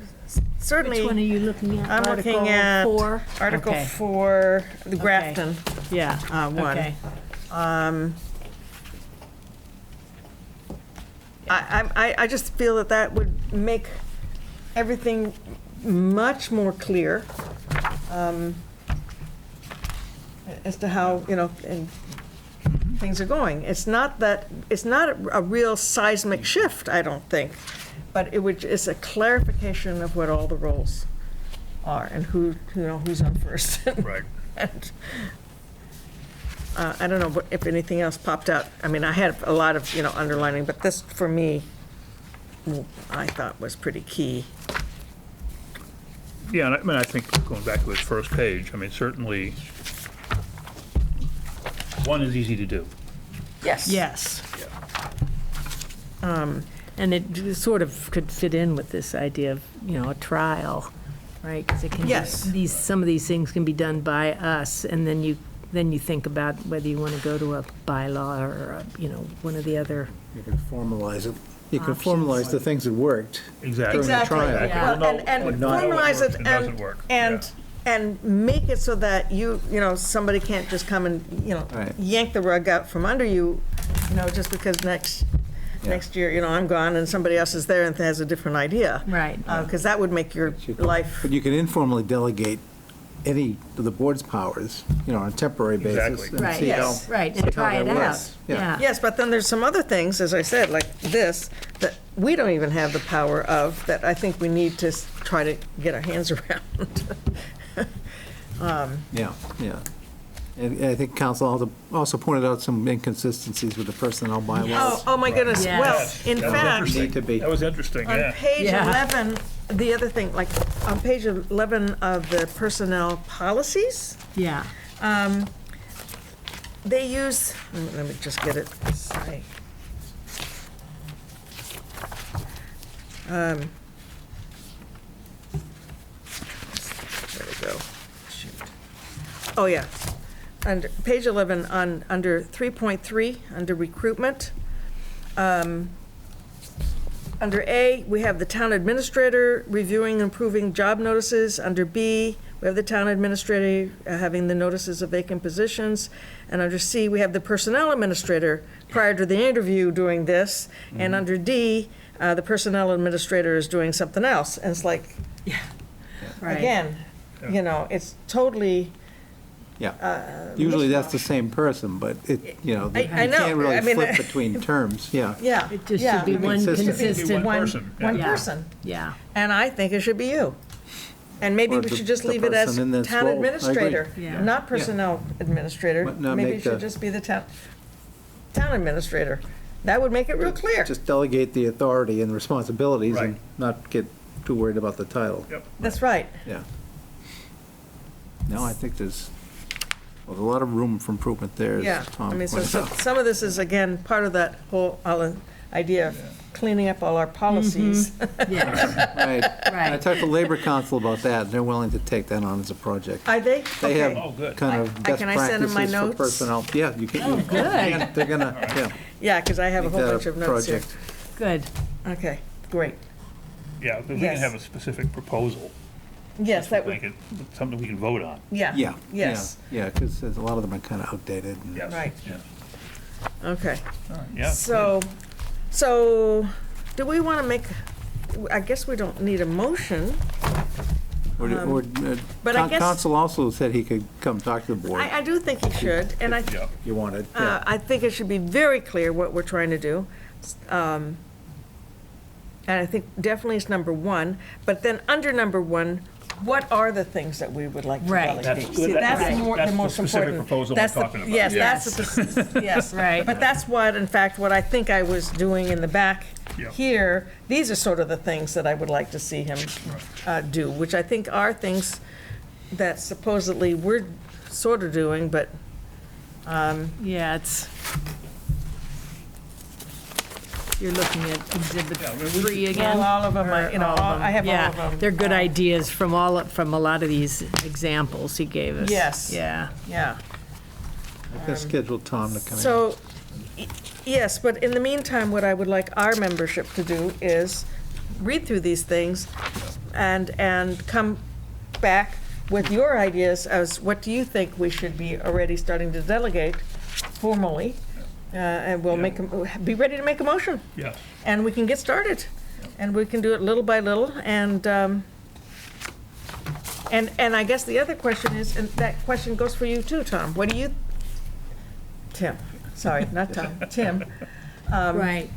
certainly. Which one are you looking at? I'm looking at Article 4? Article Okay. 4, the Grafton Yeah, one. okay. I just feel that that would make everything much more clear as to how, and things are going. It's not a real seismic shift, I don't think, but it's a clarification of what all the roles are and who's on first. Right. And I don't know if anything else popped out. I mean, I had a lot of, underlining, but this, for me, I thought was pretty key. Yeah, and I mean, I think going back to its first page, I mean, certainly, one is easy to do. Yes. Yes. Yeah. And it sort of could fit in with this idea of, a trial, right? Because it can, Yes. some of these things can be done by us, and then you think about whether you want to go to a bylaw or, one of the other. You can formalize it. You can Options. formalize the things that worked. Exactly. During the trial. Yeah. Well, and formalize it It doesn't work. and make it so that somebody can't just come and, Right. yank the rug out from under you, just because next year, I'm gone and somebody else is there and has a different idea. Right. Because that would make your life, But you can informally delegate any of the board's powers, on a temporary basis. Exactly. and Right, see yes, how- right, see and how try that it out. works. Yeah. yes, but then there's some other things, as I said, like this, that we don't even have the power of, that I think we need to try to get our hands around. Yeah, yeah. And I think council also pointed out some inconsistencies with the personnel bylaws. Oh, my goodness. Yes. Well, Yes, in that was fact, interesting. Need to be. That was interesting, on yeah. page Yeah. 11, the other thing, like, on page 11 of the personnel policies, Yeah. they use, let me just get it, sorry. There we go. Shoot. Oh, yeah. Under page 11, under 3.3, under recruitment, under A, we have the town administrator reviewing and approving job notices. Under B, we have the town administrator having the notices of vacant positions. And under C, we have the personnel administrator prior to the interview doing this. And under D, the personnel administrator is doing something else. And it's like, Right. again, it's totally, Yeah. Usually that's the same person, but it, you I know. can't really I mean, flip between terms, yeah. yeah. It just yeah. should be one Consistent. consistent. One person, yeah. One Yeah. person. Yeah. And I think it should be you. And maybe Or we the- should just the leave it as person in this town role. I agree. administrator, Yeah. not personnel administrator. But not Maybe make it should the- just be the town administrator. That would make it real clear. Just delegate the authority and responsibilities and Right. not get too worried about the title. Yep. That's right. Yeah. No, I think there's a lot of room for improvement there, as Yeah. Tom I mean, so pointed out. some of this is, again, part of that whole idea of cleaning up all our policies. Yeah. Right. I Right. talked to Labor Council about that, and they're willing to take that on as a project. Are they? They Okay. Oh, have good. kind of best Can I send them my practices for notes? personnel. Yeah, you can. Oh, good. They're gonna, yeah. Yeah, because I have a make whole that bunch of notes here. project. Good. Okay, great. Yeah, if we can Yes. have a specific proposal, Yes, that make would, it something we can vote on. yeah. Yeah. Yes, Yeah, because a lot of them are kind of outdated. and- Yes. Right. Yeah. okay. All right, yeah. So, do we want to make, I guess we don't need a motion. But I guess- Council also said he could come talk to the board I do think he should, and I, Yeah. if you wanted. Yeah. I think it should be very clear what we're trying to do. And I think definitely it's number one, but then under number one, what are the things that we would like to Right. delegate? That's- See, that's that's- more, that's the the most specific important. proposal I'm That's the- talking about. Yes, Yes. that's the, yes. Right. But that's what, in fact, what I think I was doing in the back Yeah. here, these are sort of the things that I would like to see him do, which I think are things that supposedly we're sort of doing, but, Yeah, you're looking at exhibit 3 again? well, all of them, I have all of them. Yeah, they're good ideas from a lot of these examples he gave us. Yes. Yeah. Yeah. I can schedule Tom to come in. So, yes, but in the meantime, what I would like our membership to do is read through these things and come back with your ideas as what do you think we should be already starting to delegate formally, And we'll Yeah. be ready to make a motion, Yes. and we can get started. And we can do it little by little, and I guess the other question is, and that question goes for you too, Tom. What do you, Tim, sorry, not Tom, Tim. Right.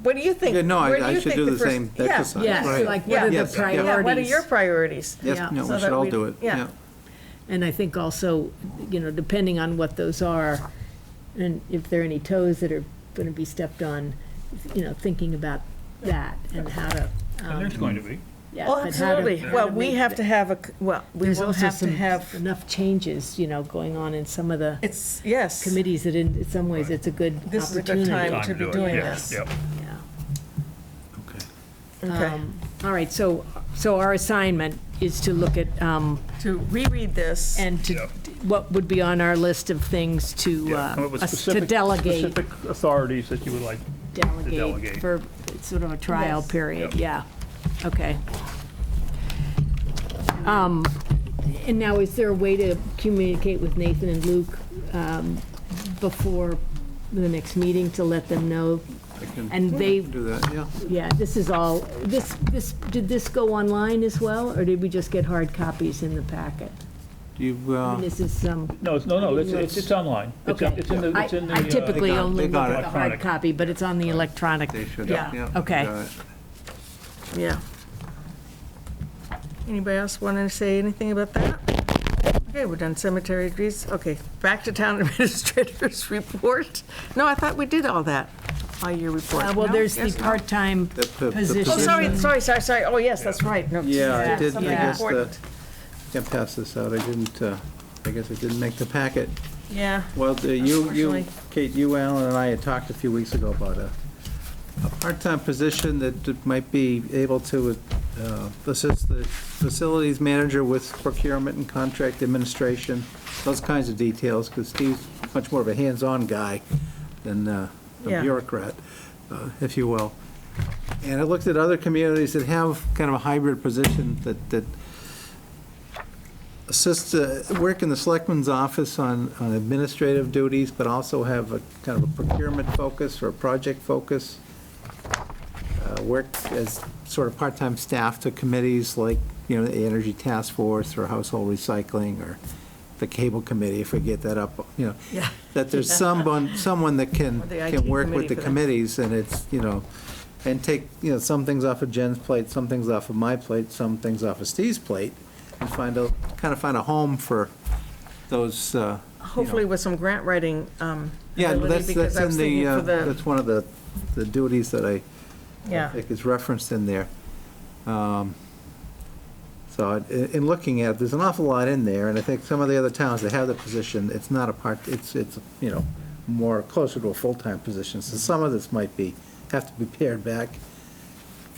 What do you think? Yeah, no, Where do I you should think do the first- same Yeah. exercise. Yes, Right. like what Yeah. are the Yes, yeah. priorities? Yeah, what are your priorities? Yes, Yeah. no, So we that should all we- do it, yeah. yeah. And I think also, depending on what those are, and if there are any toes that are going to be stepped on, thinking about that and how to. And there's going to be. Yeah, Oh, but how to- absolutely. how Well, to we make have to have we There's will also have to some have, enough changes, going on in some of the it's, yes. committees that in some ways it's a good opportunity. This is a good time Time to be do it. doing Yeah, this. Yep. Yeah. Okay. Okay. All right, so our assignment is to look at, To reread this. and to, Yeah. what would be on our list of things to, Yeah, come up with to specific delegate, authorities that you would like. delegate delegate. for sort of a trial Yes. period, Yep. yeah. Okay. And now, is there a way to communicate with Nathan and Luke before the next meeting to let them know? I can And they, do that, yeah. yeah, this is all, did this go online as well, or did we just get hard copies in the packet? Do you, I mean, this is, No, it's online. It's okay. it's in the, it's in the. I typically They got- only they got look it. at the hard Electronic. copy, but it's on the electronic. they should, Yeah. yeah. Okay. got it. Yeah. Anybody else want to say anything about that? Okay, we're done cemetery agrees. Okay, back to town administrator's report. No, I thought we did all that, all your report. Well, No? there's the Yes, no? part-time The position. Oh, sorry. Oh, yes, that's right. No, Yeah, I did, I something guess, important. can't pass this out, I guess I didn't make the packet. Yeah, Well, Unfortunately. Kate, you, Alan, and I had talked a few weeks ago about a part-time position that might be able to assist the facilities manager with procurement and contract administration, those kinds of details, because Steve's much more of a hands-on guy than a Yeah. bureaucrat, if you will. And I looked at other communities that have kind of a hybrid position that assist, work in the selectman's office on administrative duties, but also have a kind of a procurement focus or a project focus. Work as sort of part-time staff to committees like, the Energy Task Force or Household Recycling or the Cable Committee, if we get that up, yeah. that there's someone that Or the IT can work with committee the for that. committees, and it's, and take, some things off of Jen's plate, some things off of my plate, some things off of Steve's plate, and find a home for those, Hopefully with some grant writing yeah, ability, that's because I was in thinking for the, that's one of the duties that I yeah. think is referenced in there. So in looking at it, there's an awful lot in there, and I think some of the other towns that have the position, it's not a part, it's more closer to a full-time position. So some of this might have to be pared back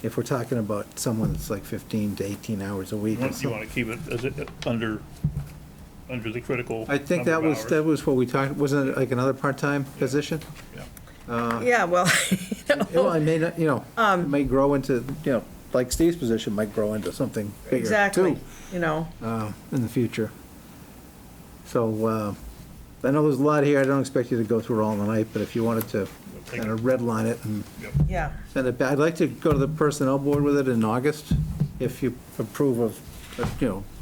if we're talking about someone that's like 15 to 18 hours a week. or You something. want to keep it as it under the critical. I think number of that hours. was what we talked, wasn't it like another part-time position? Yeah, well, Well, I may not, it may grow into, like Steve's position might grow into something bigger, exactly, too, in the future. So, I know there's a lot here, I don't expect you to go through it all in the night, but if you wanted to kind of redline it and yeah. send it back, I'd like to go to the personnel board with it in August, if you approve of,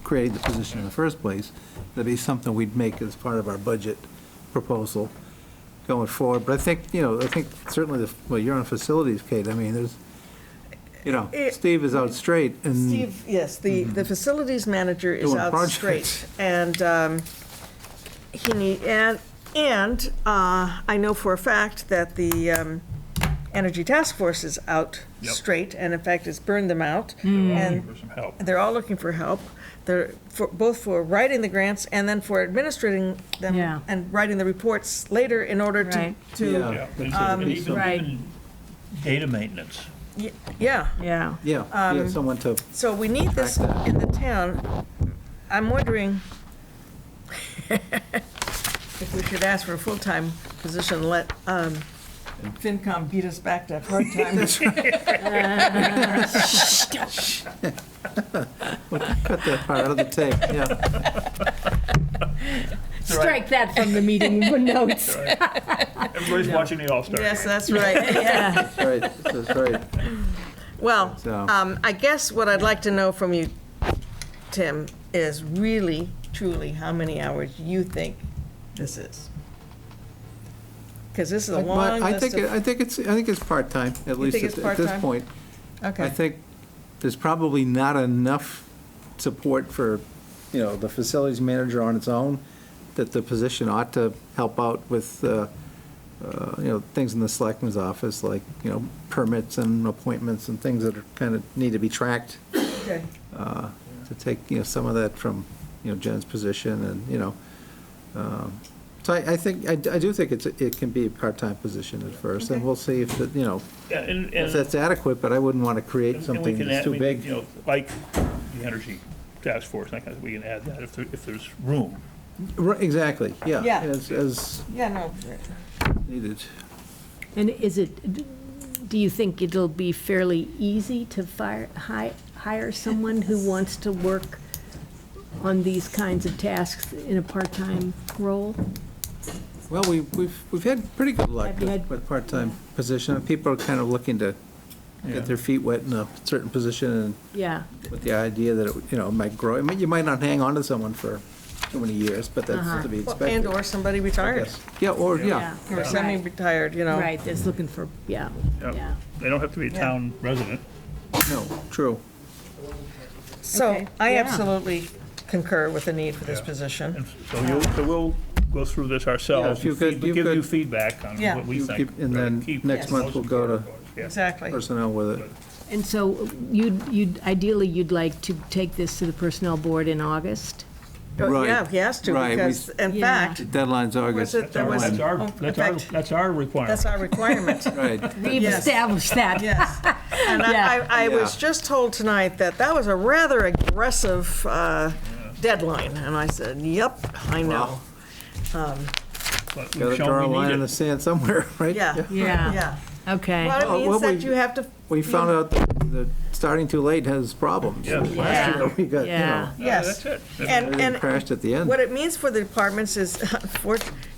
creating the position in the first place. That'd be something we'd make as part of our budget proposal going forward. But I think, certainly, you're on facilities, Kate, I mean, there's, Steve is out straight, and Steve, yes, the facilities manager is Doing out projects. straight, and I know for a fact that the Energy Task Force is out Yep. straight, and in fact, it's burned them out. They're all looking And for some help. they're all looking for help. They're both for writing the grants and then for administrating them Yeah. and writing the reports later in order to, Right. Yeah. Yeah, and Um, even Right. data maintenance. yeah. Yeah. someone to, So we need this Track that. in the town. I'm wondering if we should ask for a full-time position, let FinCom beat us back to part-time. cut that part out of the tape, yeah. Strike that from the meeting notes. Everybody's watching the All-Star. Yes, that's right. Yeah. That's right, that's right. Well, So- I guess what I'd like to know from you, Tim, is really, truly, how many hours you think this is? Because this is a long But I list think, of... I think it's part-time, at You least think it's at this part-time? point. Okay. I think there's probably not enough support for, the facilities manager on its own, that the position ought to help out with, things in the selectman's office, like, permits and appointments and things that are kind of need to be tracked, Okay. to take, some of that from, Jen's position and, so I think, I do think it can be a part-time position at first, and Okay. we'll see if, Yeah, if that's adequate, but I wouldn't want to create and we something can that's add, too big. like the energy task force, that kind of, we can add that if there's room. Right, exactly, yeah. Yeah. As Yeah, no, needed. And do you think it'll be fairly easy to hire someone who wants to work on these kinds of tasks in a part-time role? Well, we've had pretty good luck Have you had- with part-time position. People are kind of looking to Yeah. get their feet wet in a certain position and Yeah, with the idea that it might grow. I mean, you might not hang on to someone for too many years, but that's to be expected. and/or somebody I retired, guess. Yeah, or, yeah. or Right. semi-retired, right, that's looking for, yeah. They don't have to be a town resident. No, true. So Okay, I yeah. absolutely concur with the need for this Yeah. position. And so we'll go through this ourselves, if you could- you give you could- feedback on Yeah. what we You think. keep- and then Keep next the month most we'll go to- important parts. Yeah. Exactly. Personnel with it. And so ideally, you'd like to take this to the Personnel Board in August? Right. Yeah, he has to, Right, we- because, in Yeah. fact, Deadline's August. Was it- there was- That's our, Oh, that's in our, fact- that's our requirement. that's our requirement. Right. We've Yes. established that. Yes. And Yeah. I was Yeah. just told tonight that that was a rather aggressive deadline, and I said, yep, I know. But we've Got to shown draw a we line need in the it. sand somewhere, right? Yeah. Yeah. Yeah. Okay. Well, it Well, means what that we- you have to, We found out that starting too late has problems. Yeah. Last year, we got, Yeah. yes. That's it. And, everything crashed at the end. what it means for the departments is,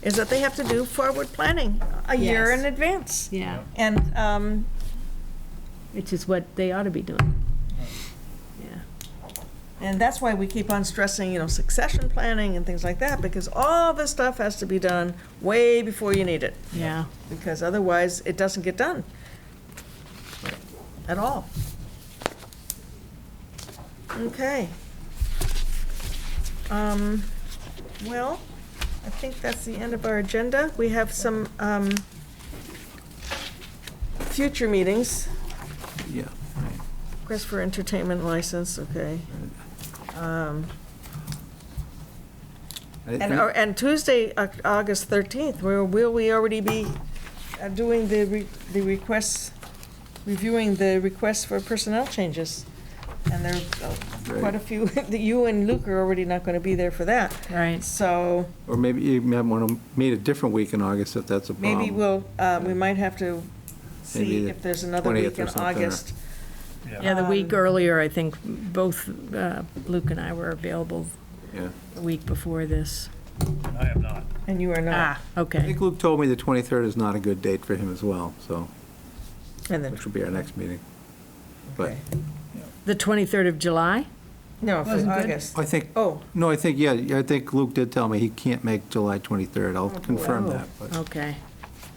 is that they have to do forward planning a year Yes. in advance. Yeah, And, which is what they ought to be doing. Yeah. and that's why we keep on stressing, succession planning and things like that, because all this stuff has to be done way before you need it, Yeah. because otherwise it doesn't get done at all. Okay. Well, I think that's the end of our agenda. We have some future meetings. Yeah. Request for entertainment license, okay. And Tuesday, August 13th, where will we already be doing the requests, reviewing the requests for personnel changes? And there are quite a few, that you and Luke are already not going to be there for that. Right. So Or maybe you might want to meet a different week in August if that's a problem. maybe we might have to see Maybe the if there's another 20th week or in something, or- August. Yeah, the week earlier, I think both Luke and I were available Yeah. the week before this. I am not. And you are not. Ah, I okay. think Luke told me the 23rd is not a good date for him as well, so, And then, which will be our next meeting. But okay. The 23rd of July? No, for Wasn't good. August. I think, Oh, no, I think Luke did tell me he can't make July 23rd. I'll confirm that, but, Okay.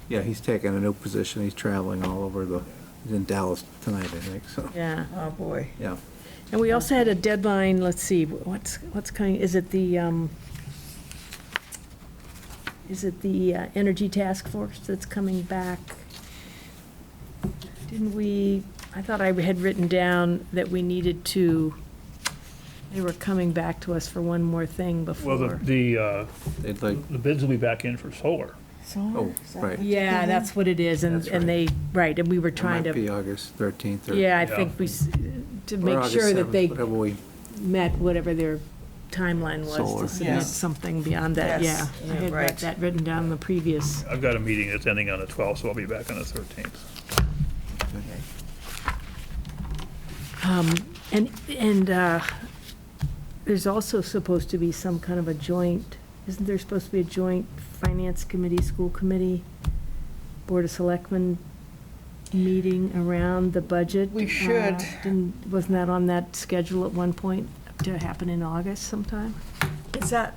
yeah, he's taking a new position. He's traveling all over he's in Dallas tonight, I think, so, Yeah. oh, boy. yeah. And we also had a deadline, let's see, what's coming, is it the Energy Task Force that's coming back? Didn't we, I thought I had written down that we needed to, they were coming back to us for one more thing Well, before. They'd like, the bids will be back in for solar. oh, right. Yeah, that's what it is, That's and they, right, and we were It trying might be to, August 13th or. yeah, I Yeah. think to or make August sure that 7th, they Whatever we, met whatever their timeline was Solar. to submit Yes. something beyond that, Yes, yeah. I had right. got that written down in the previous. I've got a meeting that's ending on the 12th, so I'll be back on the 13th. And there's also supposed to be some kind of a joint, isn't there supposed to be a joint finance committee, school committee Board of Selectmen meeting around the budget. We should. Wasn't that on that schedule at one point to happen in August sometime?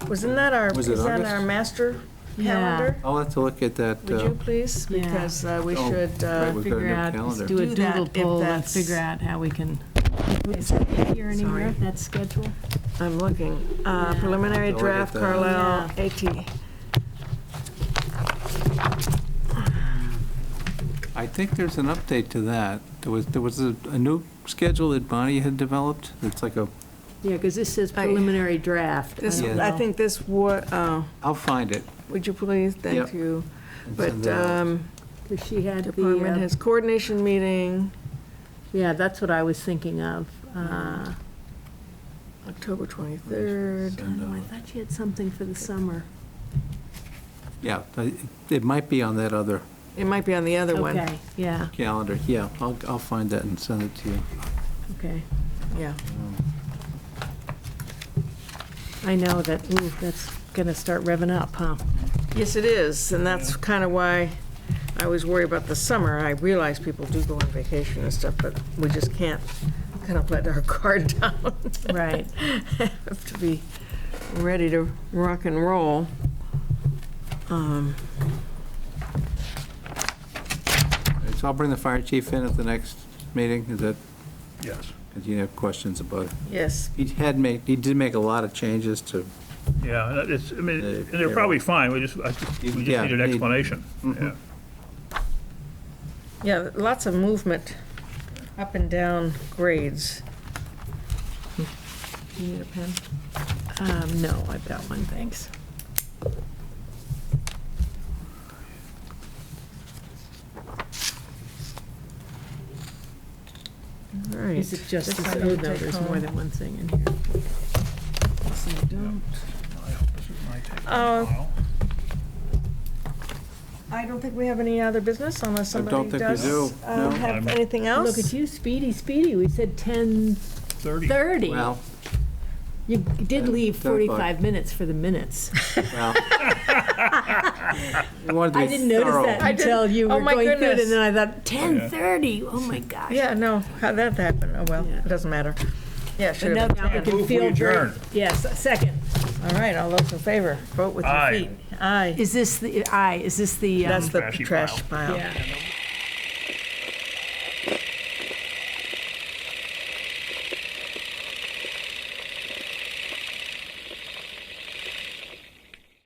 Wasn't that our, Was it is that August? our master Yeah. calendar? I'll have to look at that. Would you please? Yeah. Because we Oh, should right, we've got a Figure new out, calendar. do a Do that doodle if poll and that's- figure out how we can, is that here anywhere, Sorry. that schedule? I'm looking. Yeah. Preliminary I'll look at draft that. Carlisle AT. I think there's an update to that. There was a new schedule that Bonnie had developed. It's like a, Yeah, because this says preliminary draft. This, Yeah. I think this, I'll find it. would you please? Thank Yep. you. and But send it out. Because she had department the, has coordination meeting, yeah, that's what I was thinking of. October 23rd. Oh, I thought she had something for the summer. Yeah, it might be on that other It might be on the other one. Okay, yeah, calendar. Yeah, I'll find that and send it to you. okay. Yeah. I know that, ooh, that's gonna start revving up, huh? Yes, it is, and that's kind of why I was worried about the summer. I realize people do go on vacation and stuff, but we just can't kind of let our guard down. Right. Have to be ready to rock and roll. So I'll bring the fire chief in at the next meeting. Is that, Yes. because you have questions about it? Yes, He did make a lot of changes to, Yeah, it's, I mean, and they're probably fine, we just Yeah, need an need- explanation. Mhm. Yeah. yeah, lots of movement up and down grades. You need a pen? No, I've got one, thanks. All right. Is it just, This oh, I no, need to take there's more home. than one thing in here. This I don't. This is my take Oh. on the file. I don't think we have any other business unless I don't somebody think we does do, no. have I'm- anything else. Look at you, speedy, we said 30. 10:30. well, You did leave 10:05. 45 minutes for the minutes. well. We wanted to I be didn't notice thorough. that I didn't- until you oh were my going through it, goodness. and then I thought, 10:30, oh my gosh. Yeah, no, how'd that happen? Oh, well, Yeah. it doesn't matter. Yeah, But should now have now we been. can Move, we feel very, adjourn. yes, a second. All right, all those in favor, vote with your Aye. feet. Aye. Is this the, That's the Trashy trash pile. pile. yeah.